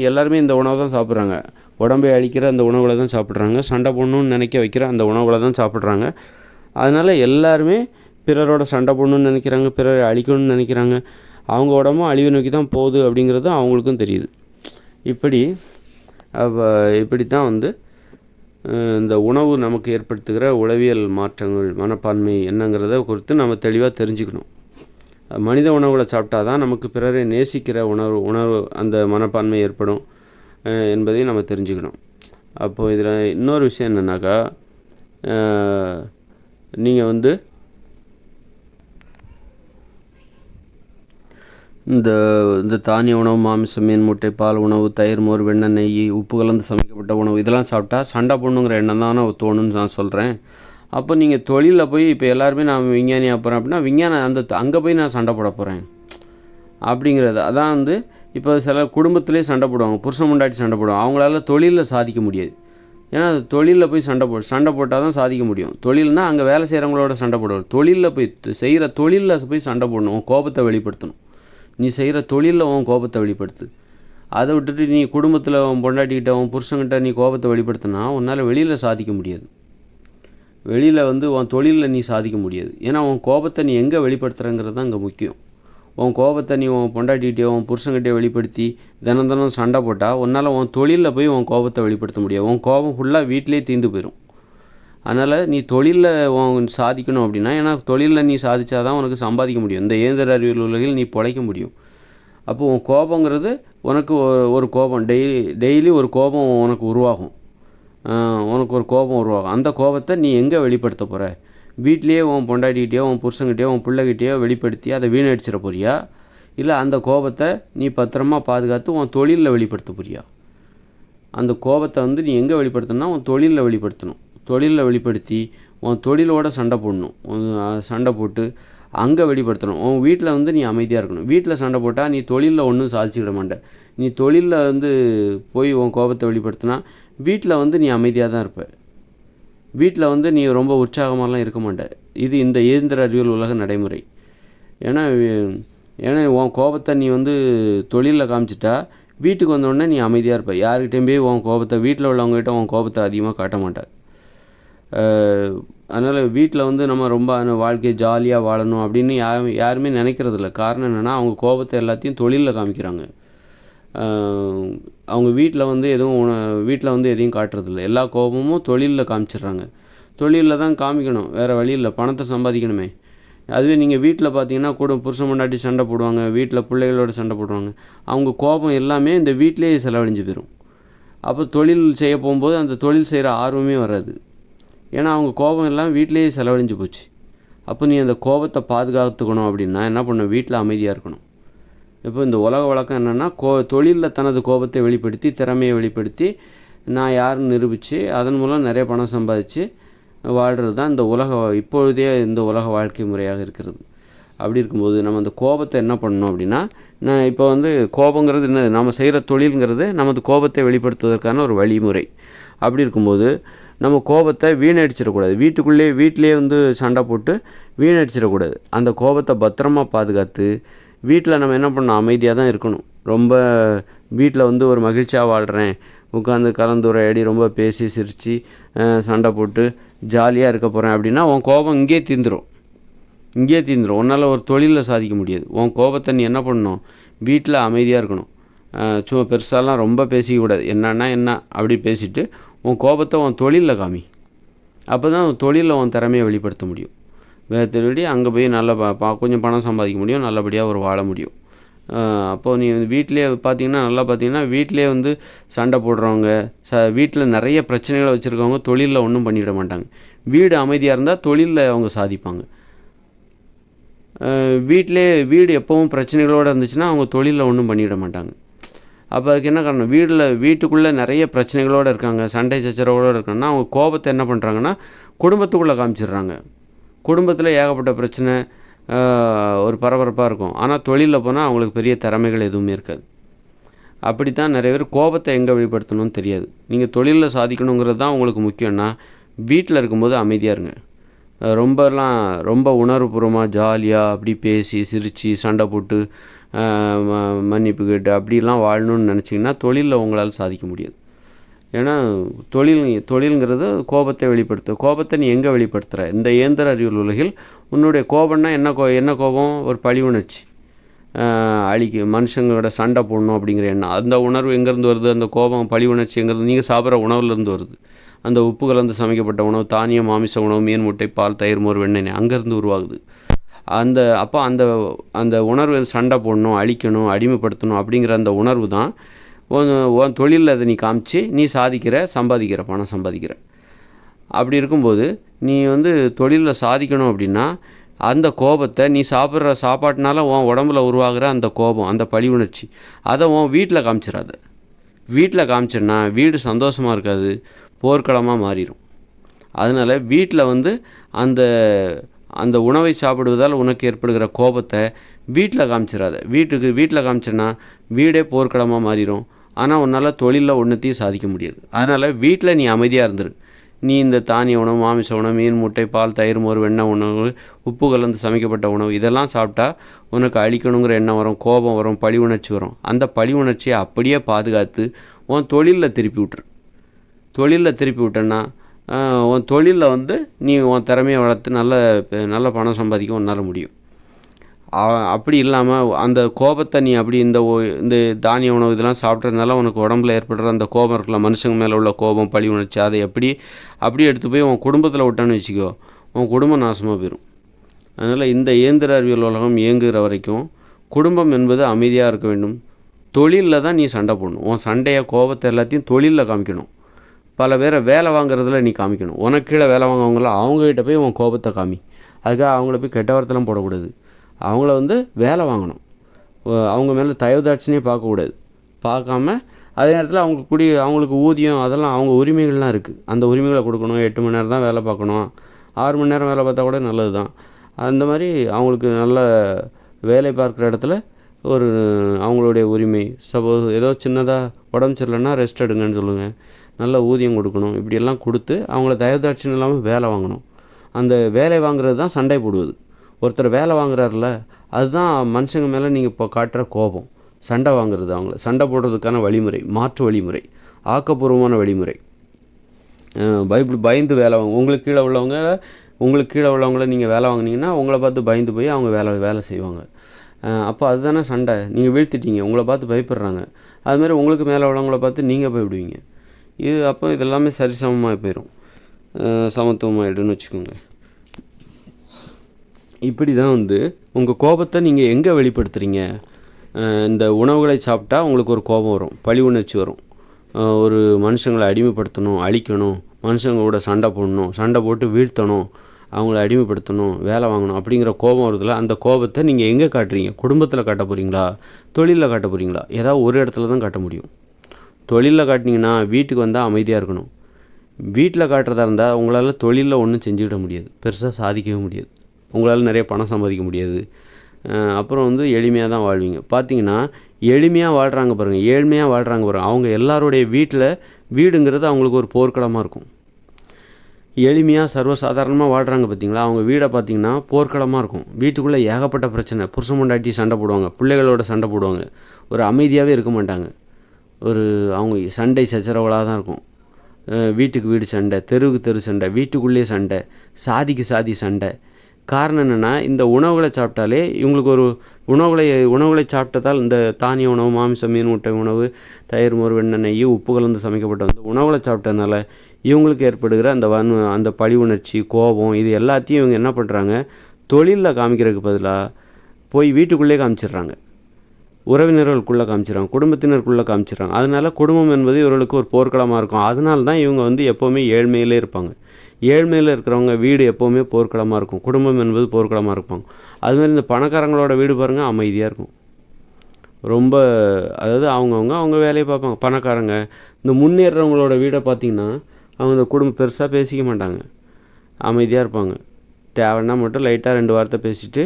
எல்லாருமே இந்த உணவை தான் சாப்பிட்றாங்க. உடம்பை அழிக்கிற அந்த உணவுகளை தான் சாப்பிட்றாங்க. சண்டை போடணும்னு நினைக்க வைக்கிற அந்த உணவுகளை தான் சாப்பிட்றாங்க. அதனால் எல்லாருமே பிறரோட சண்டை போடணும்னு நினைக்கிறாங்க, பிறரை அழிக்கணும்னு நினைக்கிறாங்க. அவங்க உடம்பும் அழிவு நோக்கி தான் போகுது அப்படிங்கிறது அவங்களுக்கும் தெரியுது. இப்படி தான் இந்த உணவு நமக்கு ஏற்படுத்துகிற உளவியல் மாற்றங்கள், மனப்பான்மை என்னங்கிறத குறித்து நம்ம தெளிவாக தெரிஞ்சுக்கணும். மனித உணவுகளை சாப்பிட்டா தான் நமக்கு பிறரை நேசிக்கிற உணவு அந்த மனப்பான்மை ஏற்படும் என்பதையும் நம்ம தெரிஞ்சுக்கணும். அப்போது இதில் இன்னொரு விஷயம் என்னென்னாக்கா, நீங்கள் இந்த தானிய உணவு, மாமிசம், மீன், முட்டை, பால் உணவு, தயிர், மோர், வெண்ணெய், நெய், உப்பு கலந்து சமைக்கப்பட்ட உணவு இதெல்லாம் சாப்பிட்டா சண்டை போடணுங்கிற எண்ணம் தான் தோணுன்னு நான் சொல்கிறேன். அப்போ நீங்கள் தொழிலில் போய் இப்போ எல்லாருமே நான் விஞ்ஞானியாக போகிறேன் அப்படின்னா விஞ்ஞானம் அங்கே போய் நான் சண்டை போட போகிறேன் அப்படிங்கிறது. அதான் வந்து இப்போ சில குடும்பத்திலே சண்டை போடுவாங்க, புருஷன் முண்டாட்டி சண்டை போடுவாங்க. அவங்களால தொழிலில் சாதிக்க முடியாது. ஏன்னா தொழிலில் போய் சண்டை போட்டால் தான் சாதிக்க முடியும். தொழில்னால் அங்கே வேலை செய்கிறவங்களோட சண்டை போடுவார். தொழிலில் போய் செய்கிற தொழிலில் போய் சண்டை போடணும், உன் கோபத்தை வெளிப்படுத்தணும். நீ செய்கிற தொழிலில் உன் கோபத்தை வெளிப்படுத்து. அதை விட்டுட்டு நீ குடும்பத்தில் உன் பொண்டாட்டிக்கிட்ட உன் புருஷன்கிட்ட நீ கோபத்தை வெளிப்படுத்தினா உன்னால் வெளியில் சாதிக்க முடியாது. வெளியில் வந்து உன் தொழிலில் நீ சாதிக்க முடியாது. ஏன்னா உன் கோபத்தை நீ எங்கே வெளிப்படுத்துகிறங்கிறது தான் இங்கே முக்கியம். உன் கோபத்தை நீ உன் பொண்டாட்டிகிட்டே உன் புருஷன்கிட்டே வெளிப்படுத்தி தினம் தினம் சண்டை போட்டால் உன்னால் உன் தொழிலில் போய் உன் கோபத்தை வெளிப்படுத்த முடியாது. உன் கோபம் ஃபுல்லாக வீட்டிலே தீர்ந்து போயிடும். அதனால் நீ தொழிலில் உன் சாதிக்கணும் அப்படின்னா, ஏன்னா தொழிலில் நீ சாதித்தா தான் உனக்கு சம்பாதிக்க முடியும். இந்த இயந்திர அறிவியல் உலகில் நீ பிழைக்க முடியும். அப்போது உன் கோபங்கிறது உனக்கு ஒரு கோபம் டெய்லி ஒரு கோபம் உனக்கு உருவாகும். அந்த கோபத்தை நீ எங்கே வெளிப்படுத்த போகிற? வீட்லேயே உன் பொண்டாட்டிக்கிட்டேயோ உன் புருஷன்கிட்டயோ உன் பிள்ளைகிட்டேயோ வெளிப்படுத்தி அதை வீணடிச்சிட போறியா? இல்லை அந்த கோபத்தை நீ பத்திரமா பாதுகாத்து உன் தொழிலில் வெளிப்படுத்த போறியா? அந்த கோபத்தை வந்து நீ எங்கே வெளிப்படுத்தணும்னா உன் தொழிலில் வெளிப்படுத்தணும். தொழிலில் வெளிப்படுத்தி உன் தொழிலோட சண்டை போடணும். சண்டை போட்டு அங்கே வெளிப்படுத்தணும். உன் வீட்டில் வந்து நீ அமைதியாக இருக்கணும். வீட்டில் சண்டை போட்டால் நீ தொழிலில் ஒன்றும் சாதிச்சுக்கிட மாட்ட. நீ தொழிலில் வந்து போய் உன் கோபத்தை வெளிப்படுத்தினா வீட்டில் வந்து நீ அமைதியாக தான் இருப்ப. வீட்டில் வந்து நீ ரொம்ப உற்சாகமாகலாம் இருக்க மாட்ட. இது இந்த இயந்திர அறிவியல் உலக நடைமுறை. ஏன்னா உன் கோபத்தை நீ வந்து தொழிலில் காமிச்சிட்டா வீட்டுக்கு வந்தோடனே நீ அமைதியாக இருப்ப. யார்கிட்டையும் போய் உன் கோபத்தை வீட்டில் உள்ளவங்ககிட்ட உன் கோபத்தை அதிகமாக காட்ட மாட்டேன். அதனால் வீட்டில் வந்து நம்ம ரொம்ப வாழ்க்கையை ஜாலியாக வாழணும் அப்படின்னு யாருமே நினைக்கிறதில்ல. காரணம் என்னென்னா அவங்க கோபத்தை எல்லாத்தையும் தொழிலில் காமிக்கிறாங்க. அவங்க வீட்டில் வந்து எதையும் காட்டுறதில்ல. எல்லா கோபமும் தொழிலில் காமிச்சிடுறாங்க. தொழிலில் தான் காமிக்கணும், வேறு வழி இல்லை, பணத்தை சம்பாதிக்கணுமே. அதுவே நீங்கள் வீட்டில் பார்த்தீங்கன்னா புருஷன் முன்னாடி சண்டை போடுவாங்க, வீட்டில் பிள்ளைகளோட சண்டை போடுவாங்க. அவங்க கோபம் எல்லாமே இந்த வீட்டிலேயே செலவழிஞ்சு போயிடும். அப்போ தொழில் செய்ய போகும்போது அந்த தொழில் செய்கிற ஆர்வமே வராது. ஏன்னா அவங்க கோபம் எல்லாம் வீட்டிலேயே செலவழிஞ்சு போச்சு. அப்போ நீ அந்த கோபத்தை பாதுகாத்துக்கணும் அப்படின்னா என்ன பண்ணணும்? வீட்டில் அமைதியாக இருக்கணும். இப்போ இந்த உலக வழக்கம் என்னென்னா தொழிலில் தனது கோபத்தை வெளிப்படுத்தி திறமையை வெளிப்படுத்தி நான் யாருன்னு நிரூபித்து அதன் மூலம் நிறைய பணம் சம்பாதிச்சு வாழ்கிறது தான் இப்பொழுதே இந்த உலக வாழ்க்கை முறையாக இருக்கிறது. அப்படி இருக்கும்போது நம்ம அந்த கோபத்தை என்ன பண்ணணும் அப்படின்னா, நான் இப்போ வந்து கோபங்கிறது என்ன, நம்ம செய்கிற தொழிலுங்கிறது நமது கோபத்தை வெளிப்படுத்துவதற்கான ஒரு வழிமுறை. அப்படி இருக்கும்போது நம்ம கோபத்தை வீணடிச்சிடக்கூடாது. வீட்டிலே வந்து சண்டை போட்டு வீணடிச்சிடக்கூடாது. அந்த கோபத்தை பத்திரமா பாதுகாத்து வீட்டில் நம்ம என்ன பண்ணணும்? அமைதியாக தான் இருக்கணும். ரொம்ப வீட்டில் வந்து ஒரு மகிழ்ச்சியாக வாழ்கிறேன், உட்காந்து கலந்துரையாடி ரொம்ப பேசி சிரித்து சண்டை போட்டு ஜாலியாக இருக்க போகிறேன் அப்படின்னா உன் கோபம் இங்கே தீர்ந்துடும். உன்னால் ஒரு தொழிலில் சாதிக்க முடியாது. உன் கோபத்தை நீ என்ன பண்ணணும்? வீட்டில் அமைதியாக இருக்கணும். சும்மா பெருசாலாம் ரொம்ப பேசிக்கூடாது. என்னன்னா என்ன அப்படி பேசிவிட்டு உன் கோபத்தை உன் தொழிலில் காமி. அப்போ தான் உன் தொழிலில் உன் திறமையை வெளிப்படுத்த முடியும். வேறு அங்கே போய் நல்லா கொஞ்சம் பணம் சம்பாதிக்க முடியும், நல்லபடியாக வாழ முடியும். அப்போது நீ வீட்டிலே பார்த்தீங்கன்னா வீட்டிலே வந்து சண்டை போடுறவங்க, வீட்டில் நிறைய பிரச்சனைகளை வச்சுருக்கவங்க தொழிலில் ஒன்றும் பண்ணிவிட மாட்டாங்க. வீடு அமைதியாக இருந்தால் தொழிலில் அவங்க சாதிப்பாங்க. வீடு எப்போவும் பிரச்சனைகளோடு இருந்துச்சுன்னா அவங்க தொழிலில் ஒன்றும் பண்ணிவிட மாட்டாங்க. அப்போ அதுக்கு என்ன காரணம்? வீட்டுக்குள்ளே நிறைய பிரச்சனைகளோடு இருக்காங்க, சண்டை சச்சரவோடு இருக்காங்கன்னா அவங்க கோபத்தை என்ன பண்ணுறாங்கன்னா குடும்பத்துக்குள்ளே காமிச்சிடுறாங்க. குடும்பத்தில் ஏகப்பட்ட பிரச்சனை, ஒரு பரபரப்பாக இருக்கும். ஆனால் தொழிலில் போனால் அவங்களுக்கு பெரிய திறமைகள் எதுவுமே இருக்காது. அப்படி தான் நிறைய பேர் கோபத்தை எங்கே வெளிப்படுத்தணும்னு தெரியாது. நீங்கள் தொழிலில் சாதிக்கணுங்கிறது தான் உங்களுக்கு முக்கியம்னா வீட்டில் இருக்கும்போது அமைதியாக இருங்க. ரொம்ப உணர்வுபூர்வமாக ஜாலியாக அப்படி பேசி சிரித்து சண்டை போட்டு மன்னிப்பு கேட்டு அப்படிலாம் வாழணும்னு நினச்சிங்கன்னா தொழிலில் உங்களால் சாதிக்க முடியாது. ஏன்னா தொழிலுங்கிறது கோபத்தை வெளிப்படுத்தும். கோபத்தை நீ எங்கே வெளிப்படுத்துகிற? இந்த இயந்திர அறிவியல் உலகில் உன்னுடைய கோபம்னா என்ன கோபம்? ஒரு பழி உணர்ச்சி, மனுஷங்களோட சண்டை போடணும் அப்படிங்கிற எண்ணம். அந்த உணர்வு எங்கேருந்து வருது? அந்த கோபம் பழி உணர்ச்சி எங்கேருந்து? நீங்கள் சாப்பிட்ற உணவுலேருந்து வருது. அந்த உப்பு கலந்து சமைக்கப்பட்ட உணவு, தானியம், மாமிச உணவு, மீன், முட்டை, பால், தயிர், மோர், வெண்ணெய் அங்கேருந்து உருவாகுது. அப்போ அந்த உணர்வு சண்டை போடணும், அழிக்கணும், அடிமைப்படுத்தணும் அப்படிங்கிற அந்த உணர்வு தான் உன் தொழிலில் அதை நீ காமிச்சு நீ சம்பாதிக்கிற பணம் சம்பாதிக்கிற. அப்படி இருக்கும்போது நீ வந்து தொழிலில் சாதிக்கணும் அப்படின்னா அந்த கோபத்தை நீ சாப்பிட்ற சாப்பாட்டினால உன் உடம்புல உருவாகிற அந்த கோபம், அந்த பழி உணர்ச்சி, அதை உன் வீட்டில் காமிச்சிடாத. வீட்டில் காமிச்சின்னா வீடு சந்தோஷமாக இருக்காது, போர்க்களமாக மாறிடும். அதனால் வீட்டில் வந்து அந்த அந்த உணவை சாப்பிடுவதால் உனக்கு ஏற்படுகிற கோபத்தை வீட்டில் காமிச்சிடாத. வீட்டில் காமிச்சேன்னா வீடே போர்க்களமாக மாறிடும். ஆனால் உன்னால் தொழிலில் ஒன்றுத்தையும் சாதிக்க முடியாது. அதனால் வீட்டில் நீ அமைதியாக இருந்துரு. நீ இந்த தானிய உணவு, மாமிச உணவு, மீன், முட்டை, பால், தயிர், மோர், வெண்ணெய் உணவு, உப்பு கலந்து சமைக்கப்பட்ட உணவு இதெல்லாம் சாப்பிட்டா உனக்கு அழிக்கணுங்கிற எண்ணம் வரும், கோபம் வரும், பழி உணர்ச்சி வரும். அந்த பழி உணர்ச்சியை அப்படியே பாதுகாத்து உன் தொழிலில் திருப்பி விட்டுரு. தொழிலில் திருப்பி விட்டேன்னா உன் தொழிலில் வந்து நீ உன் திறமையை வளர்த்து நல்ல பணம் சம்பாதிக்க உன்னால் முடியும். அப்படி இல்லாமல் அந்த கோபத்தை நீ அப்படி இந்த தானிய உணவு இதெல்லாம் சாப்பிட்றதுனால உனக்கு உடம்புல ஏற்படுற அந்த கோபம் இருக்கலாம், மனுஷங்க மேலே உள்ள கோபம், பழி உணர்ச்சி, அதை அப்படியே எடுத்து போய் உன் குடும்பத்தில் விட்டான்னு வச்சுக்கோ, உன் குடும்பம் நாசமாக போயிடும். அதனால் இந்த இயந்திர அறிவியல் உலகம் இயங்குகிற வரைக்கும் குடும்பம் என்பது அமைதியாக இருக்க வேண்டும். தொழிலில் தான் நீ சண்டை போடணும். உன் சண்டையை, கோபத்தை எல்லாத்தையும் தொழிலில் காமிக்கணும். பல பேரை வேலை வாங்குறதுல நீ காமிக்கணும். உனக்கு கீழே வேலை வாங்குவவங்களாம் அவங்ககிட்ட போய் உன் கோபத்தை காமி. அதுக்காக அவங்கள போய் கெட்ட வார்த்தைலாம் போடக்கூடாது. அவங்கள வந்து வேலை வாங்கணும். அவங்க மேலே தயவுதாட்சினே பார்க்கக்கூடாது. பார்க்காம அதே நேரத்தில் அவங்களுக்கு ஊதியம் அதெல்லாம் அவங்க உரிமைகள்லாம் இருக்குது. அந்த உரிமைகளை கொடுக்கணும். 8 மணி நேரம் தான் வேலை பார்க்கணும், 6 மணி நேரம் வேலை பார்த்தா கூட நல்லது தான். அந்த மாதிரி அவங்களுக்கு நல்ல வேலை பார்க்குற இடத்துல அவங்களுடைய உரிமை. சப்போஸ் ஏதோ சின்னதாக உடம்பு சரியில்லைன்னா ரெஸ்ட் எடுங்கன்னு சொல்லுங்கள். நல்ல ஊதியம் கொடுக்கணும். இப்படியெல்லாம் கொடுத்து அவங்கள தயவுதாட்சியம் இல்லாமல் வேலை வாங்கணும். அந்த வேலை வாங்குறது தான் சண்டை போடுவது. ஒருத்தர் வேலை வாங்குறாருல, அதுதான் மனுஷங்க மேலே நீங்கள் இப்போ காட்டுற கோபம். சண்டை வாங்குறது, அவங்கள சண்டை போடுறதுக்கான வழிமுறை, மாற்று வழிமுறை, ஆக்கப்பூர்வமான வழிமுறை. பயந்து வேலை வாங்க. உங்களுக்கு கீழே உள்ளவங்கள நீங்கள் வேலை வாங்கினீங்கன்னா உங்களை பார்த்து பயந்து போய் அவங்க வேலை செய்வாங்க. அப்போ அதுதானே சண்டை. நீங்கள் வீழ்த்திட்டீங்க, உங்களை பார்த்து பயப்படுறாங்க. அதுமாதிரி உங்களுக்கு மேலே உள்ளவங்கள பார்த்து நீங்கள் போய்விடுவீங்க. அப்போ இதெல்லாமே சரிசமமாக போயிடும், சமத்துவமாகிடுன்னு வச்சுக்கோங்க. இப்படி தான் வந்து உங்கள் கோபத்தை நீங்கள் எங்கே வெளிப்படுத்துகிறீங்க? இந்த உணவுகளை சாப்பிட்டா உங்களுக்கு ஒரு கோபம் வரும், பழி உணர்ச்சி வரும். ஒரு மனுஷங்களை அடிமைப்படுத்தணும், அழிக்கணும், மனுஷங்களோட சண்டை போடணும், சண்டை போட்டு வீழ்த்தணும், அவங்கள அடிமைப்படுத்தணும், வேலை வாங்கணும் அப்படிங்கிற கோபம் வருதுல. அந்த கோபத்தை நீங்கள் எங்கே காட்டுறீங்க? குடும்பத்தில் காட்ட போகிறீங்களா? தொழிலில் காட்ட போகிறீங்களா? ஏதாவது ஒரு இடத்துல தான் காட்ட முடியும். தொழிலில் காட்டினீங்கன்னா வீட்டுக்கு வந்தால் அமைதியாக இருக்கணும். வீட்டில் காட்டுறதா இருந்தால் உங்களால் தொழிலில் ஒன்றும் செஞ்சுக்கிட முடியாது, பெருசாக சாதிக்கவே முடியாது, உங்களால் நிறைய பணம் சம்பாதிக்க முடியாது. அப்புறம் வந்து எளிமையாக தான் வாழ்வீங்க. பார்த்தீங்கன்னா எளிமையாக வாழ்கிறாங்க பாருங்கள், ஏழ்மையாக வாழ்கிறாங்க பாருங்கள், அவங்க எல்லாருடைய வீடுங்கிறது அவங்களுக்கு ஒரு போர்க்களமாக இருக்கும். எளிமையாக சர்வசாதாரணமாக வாழ்கிறாங்க பார்த்தீங்களா, அவங்க வீடை பார்த்திங்கன்னா போர்க்களமாக இருக்கும். வீட்டுக்குள்ளே ஏகப்பட்ட பிரச்சனை, புருஷன் பொண்டாட்டி சண்டை போடுவாங்க, பிள்ளைகளோட சண்டை போடுவாங்க, ஒரு அமைதியாகவே இருக்க மாட்டாங்க. அவங்க சண்டை சச்சரவலாக தான் இருக்கும். வீட்டுக்கு வீடு சண்டை, தெருவுக்கு தெரு சண்டை, வீட்டுக்குள்ளேயே சண்டை, சாதிக்கு சாதி சண்டை. காரணம் என்னென்னா, இந்த உணவுகளை சாப்பிட்டாலே இவங்களுக்கு ஒரு உணவுகளை சாப்பிட்டதால், இந்த தானிய உணவு, மாமிசம், மீன், முட்டை உணவு, தயிர், மோர், வெண்ணெய், நெய், உப்பு கலந்து சமைக்கப்பட்ட அந்த உணவுகளை சாப்பிட்டதுனால இவங்களுக்கு ஏற்படுகிற அந்த பழி உணர்ச்சி, கோபம், இது எல்லாத்தையும் இவங்க என்ன பண்ணுறாங்க, தொழிலில் காமிக்கிறதுக்கு பதிலாக போய் வீட்டுக்குள்ளே காமிச்சிடுறாங்க, உறவினர்களுக்குள்ளே காமிச்சிடறாங்க, குடும்பத்தினருக்குள்ளே காமிச்சிடறாங்க. அதனால குடும்பம் என்பது இவர்களுக்கு ஒரு போர்க்களமாக இருக்கும். அதனால தான் இவங்க வந்து எப்போவுமே ஏழ்மையிலே இருப்பாங்க. ஏழ்மையில் இருக்கிறவங்க வீடு எப்போவுமே போர்க்களமாக இருக்கும், குடும்பம் என்பது போர்க்களமாக இருப்பாங்க. அதுமாதிரி இந்த பணக்காரங்களோட வீடு பாருங்கள், அமைதியாக இருக்கும். ரொம்ப அதாவது அவங்க வேலையை பார்ப்பாங்க. பணக்காரங்க இந்த முன்னேறவங்களோட வீடை பார்த்திங்கன்னா அவங்க இந்த குடும்பம் பெருசாக பேசிக்க மாட்டாங்க, அமைதியாக இருப்பாங்க. தேவைன்னா மட்டும் லைட்டாக 2 வார்த்தை பேசிவிட்டு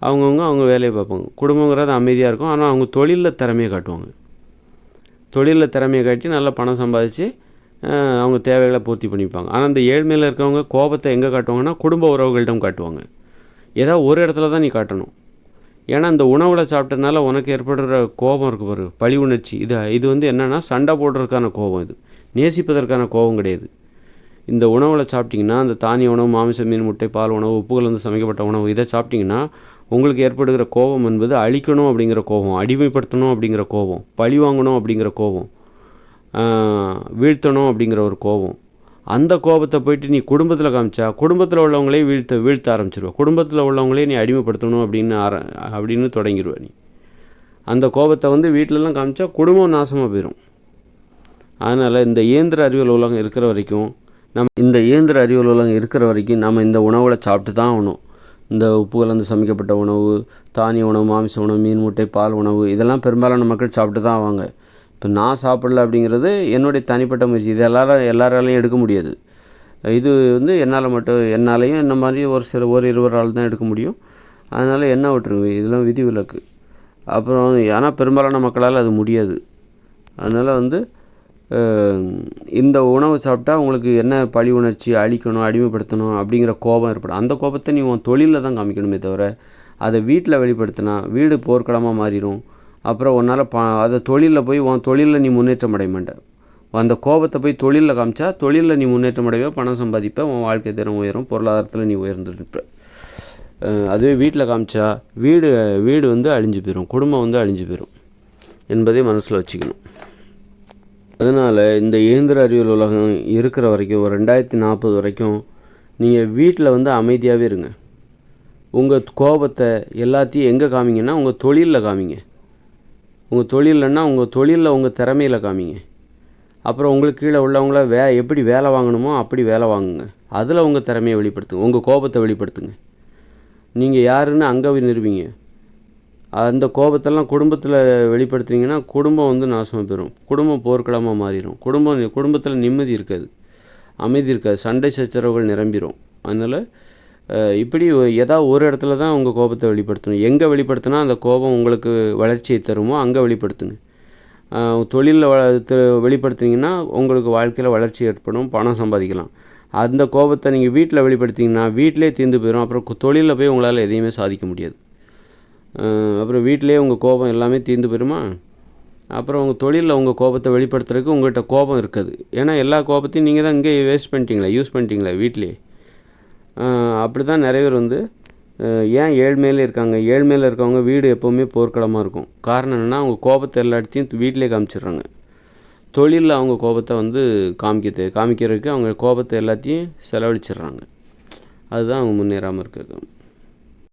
அவங்க வேலையை பார்ப்பாங்க. குடும்பங்கிறது அமைதியாக இருக்கும். ஆனால் அவங்க தொழிலில் திறமையை காட்டுவாங்க. தொழிலில் திறமையை காட்டி நல்லா பணம் சம்பாதிச்சு அவங்க தேவைகளை பூர்த்தி பண்ணிப்பாங்க. ஆனால் இந்த ஏழ்மையில் இருக்கிறவங்க கோபத்தை எங்கே காட்டுவாங்கன்னா குடும்ப உறவுகளிடம் காட்டுவாங்க. ஏதாவது ஒரு இடத்துல தான் நீ காட்டணும். ஏன்னா இந்த உணவில் சாப்பிட்டதுனால உனக்கு ஏற்படுற கோபம் இருக்குது பாரு, பழி உணர்ச்சி, இது வந்து என்னென்னா சண்டை போடுறதுக்கான கோபம், இது நேசிப்பதற்கான கோபம் கிடையாது. இந்த உணவில் சாப்பிட்டிங்கன்னா, அந்த தானிய உணவு, மாமிசம், மீன், முட்டை, பால் உணவு, உப்புகள் வந்து சமைக்கப்பட்ட உணவு, இதை சாப்பிட்டிங்கன்னா உங்களுக்கு ஏற்படுகிற கோபம் என்பது அழிக்கணும் அப்படிங்கிற கோபம், அடிமைப்படுத்தணும் அப்படிங்கிற கோபம், பழி வாங்கணும் அப்படிங்கிற கோபம், வீழ்த்தணும் அப்படிங்கிற ஒரு கோபம். அந்த கோபத்தை போயிட்டு நீ குடும்பத்தில் காமிச்சா குடும்பத்தில் உள்ளவங்களே வீழ்த்த ஆரம்பிச்சிருவ. குடும்பத்தில் உள்ளவங்களே நீ அடிமைப்படுத்தணும் அப்படின்னு தொடங்கிடுவ. நீ அந்த கோபத்தை வந்து வீட்டிலலாம் காமிச்சா குடும்பம் நாசமாக போயிடும். அதனால் இந்த இயந்திர அறிவியல் உலகம் இருக்கிற வரைக்கும் நம்ம இந்த உணவுகளை சாப்பிட்டு தான் ஆகணும். இந்த உப்பு கலந்து சமைக்கப்பட்ட உணவு, தானிய உணவு, மாமிச உணவு, மீன், முட்டை, பால் உணவு, இதெல்லாம் பெரும்பாலான மக்கள் சாப்பிட்டு தான் ஆவாங்க. இப்போ நான் சாப்பிடல அப்படிங்கிறது என்னுடைய தனிப்பட்ட முயற்சி. இது எல்லாராலையும் எடுக்க முடியாது. இது வந்து என்னாலையும் இந்த மாதிரி ஒரு இருவரால் தான் எடுக்க முடியும். அதனால் எண்ணெய் விட்டுருங்க. இதெல்லாம் விதிவிலக்கு. அப்புறம் ஆனால் பெரும்பாலான மக்களால் அது முடியாது. அதனால் வந்து இந்த உணவு சாப்பிட்டா உங்களுக்கு என்ன பழி உணர்ச்சி, அழிக்கணும், அடிமைப்படுத்தணும் அப்படிங்கிற கோபம் ஏற்படும். அந்த கோபத்தை நீ உன் தொழிலில் தான் காமிக்கணுமே தவிர அதை வீட்டில் வெளிப்படுத்தினா வீடு போர்க்களமாக மாறிடும். அப்புறம் உன்னால் அதை தொழிலில் போய் உன் தொழிலில் நீ முன்னேற்றம் அடைய மாட்ட. அந்த கோபத்தை போய் தொழிலில் காமிச்சா தொழிலில் நீ முன்னேற்றம் அடைவே, பணம் சம்பாதிப்ப, உன் வாழ்க்கை திறம் உயரும், பொருளாதாரத்தில் நீ உயர்ந்துருப்ப. அதுவே வீட்டில் காமிச்சா வீடு வந்து அழிஞ்சு போயிடும், குடும்பம் வந்து அழிஞ்சு போயிடும் என்பதை மனசில் வச்சுக்கணும். அதனால் இந்த இயந்திர அறிவியல் உலகம் இருக்கிற வரைக்கும், ஒரு 2040 வரைக்கும் நீங்கள் வீட்டில் வந்து அமைதியாகவே இருங்க. உங்கள் கோபத்தை எல்லாத்தையும் எங்கே காமிங்கன்னா உங்கள் தொழிலில் காமிங்க. உங்கள் தொழிலன்னா உங்கள் தொழிலில் உங்கள் திறமையில் காமிங்க. அப்புறம் உங்களுக்கு கீழே உள்ளவங்கள எப்படி வேலை வாங்கணுமோ அப்படி வேலை வாங்குங்க. அதில் உங்கள் திறமையை வெளிப்படுத்துங்க, உங்கள் கோபத்தை வெளிப்படுத்துங்க. நீங்கள் யாருன்னு அங்கே நிறுவீங்க. அந்த கோபத்தெல்லாம் குடும்பத்தில் வெளிப்படுத்துனீங்கன்னா குடும்பம் வந்து நாசமாக போயிடும், குடும்பம் போர்க்களமாக மாறிடும், குடும்பத்தில் நிம்மதி இருக்காது, அமைதி இருக்காது, சண்டை சச்சரவுகள் நிரம்பிடும். அதனால் இப்படி ஏதாவது ஒரு இடத்துல தான் உங்கள் கோபத்தை வெளிப்படுத்தணும். எங்கே வெளிப்படுத்தினா அந்த கோபம் உங்களுக்கு வளர்ச்சியை தருமோ அங்கே வெளிப்படுத்துங்க. தொழிலில் வெளிப்படுத்தினீங்கன்னா உங்களுக்கு வாழ்க்கையில் வளர்ச்சி ஏற்படும், பணம் சம்பாதிக்கலாம். அந்த கோபத்தை நீங்கள் வீட்டில் வெளிப்படுத்திங்கன்னா வீட்டிலே தீர்ந்து போயிடும். அப்புறம் தொழிலில் போய் உங்களால் எதையுமே சாதிக்க முடியாது. அப்புறம் வீட்டிலே உங்கள் கோபம் எல்லாமே தீர்ந்து போயிடுமா. அப்புறம் உங்கள் தொழிலில் உங்கள் கோபத்தை வெளிப்படுத்துறதுக்கு உங்கள்கிட்ட கோபம் இருக்காது. ஏன்னா எல்லா கோபத்தையும் நீங்கள் தான் இங்கே யூஸ் பண்ணிட்டீங்களே வீட்டிலே. அப்படி தான் நிறைய பேர் வந்து ஏன் ஏழ்மையிலே இருக்காங்க. ஏழ்மையில் இருக்கவங்க வீடு எப்போவுமே போர்க்களமாக இருக்கும். காரணம் என்னென்னா அவங்க கோபத்தை எல்லா இடத்தையும் வீட்டிலே காமிச்சிடுறாங்க. தொழிலில் அவங்க கோபத்தை வந்து காமிக்கிறதுக்கு அவங்க கோபத்தை எல்லாத்தையும் செலவழிச்சிடுறாங்க. அதுதான் அவங்க முன்னேறாமல் இருக்கிறது.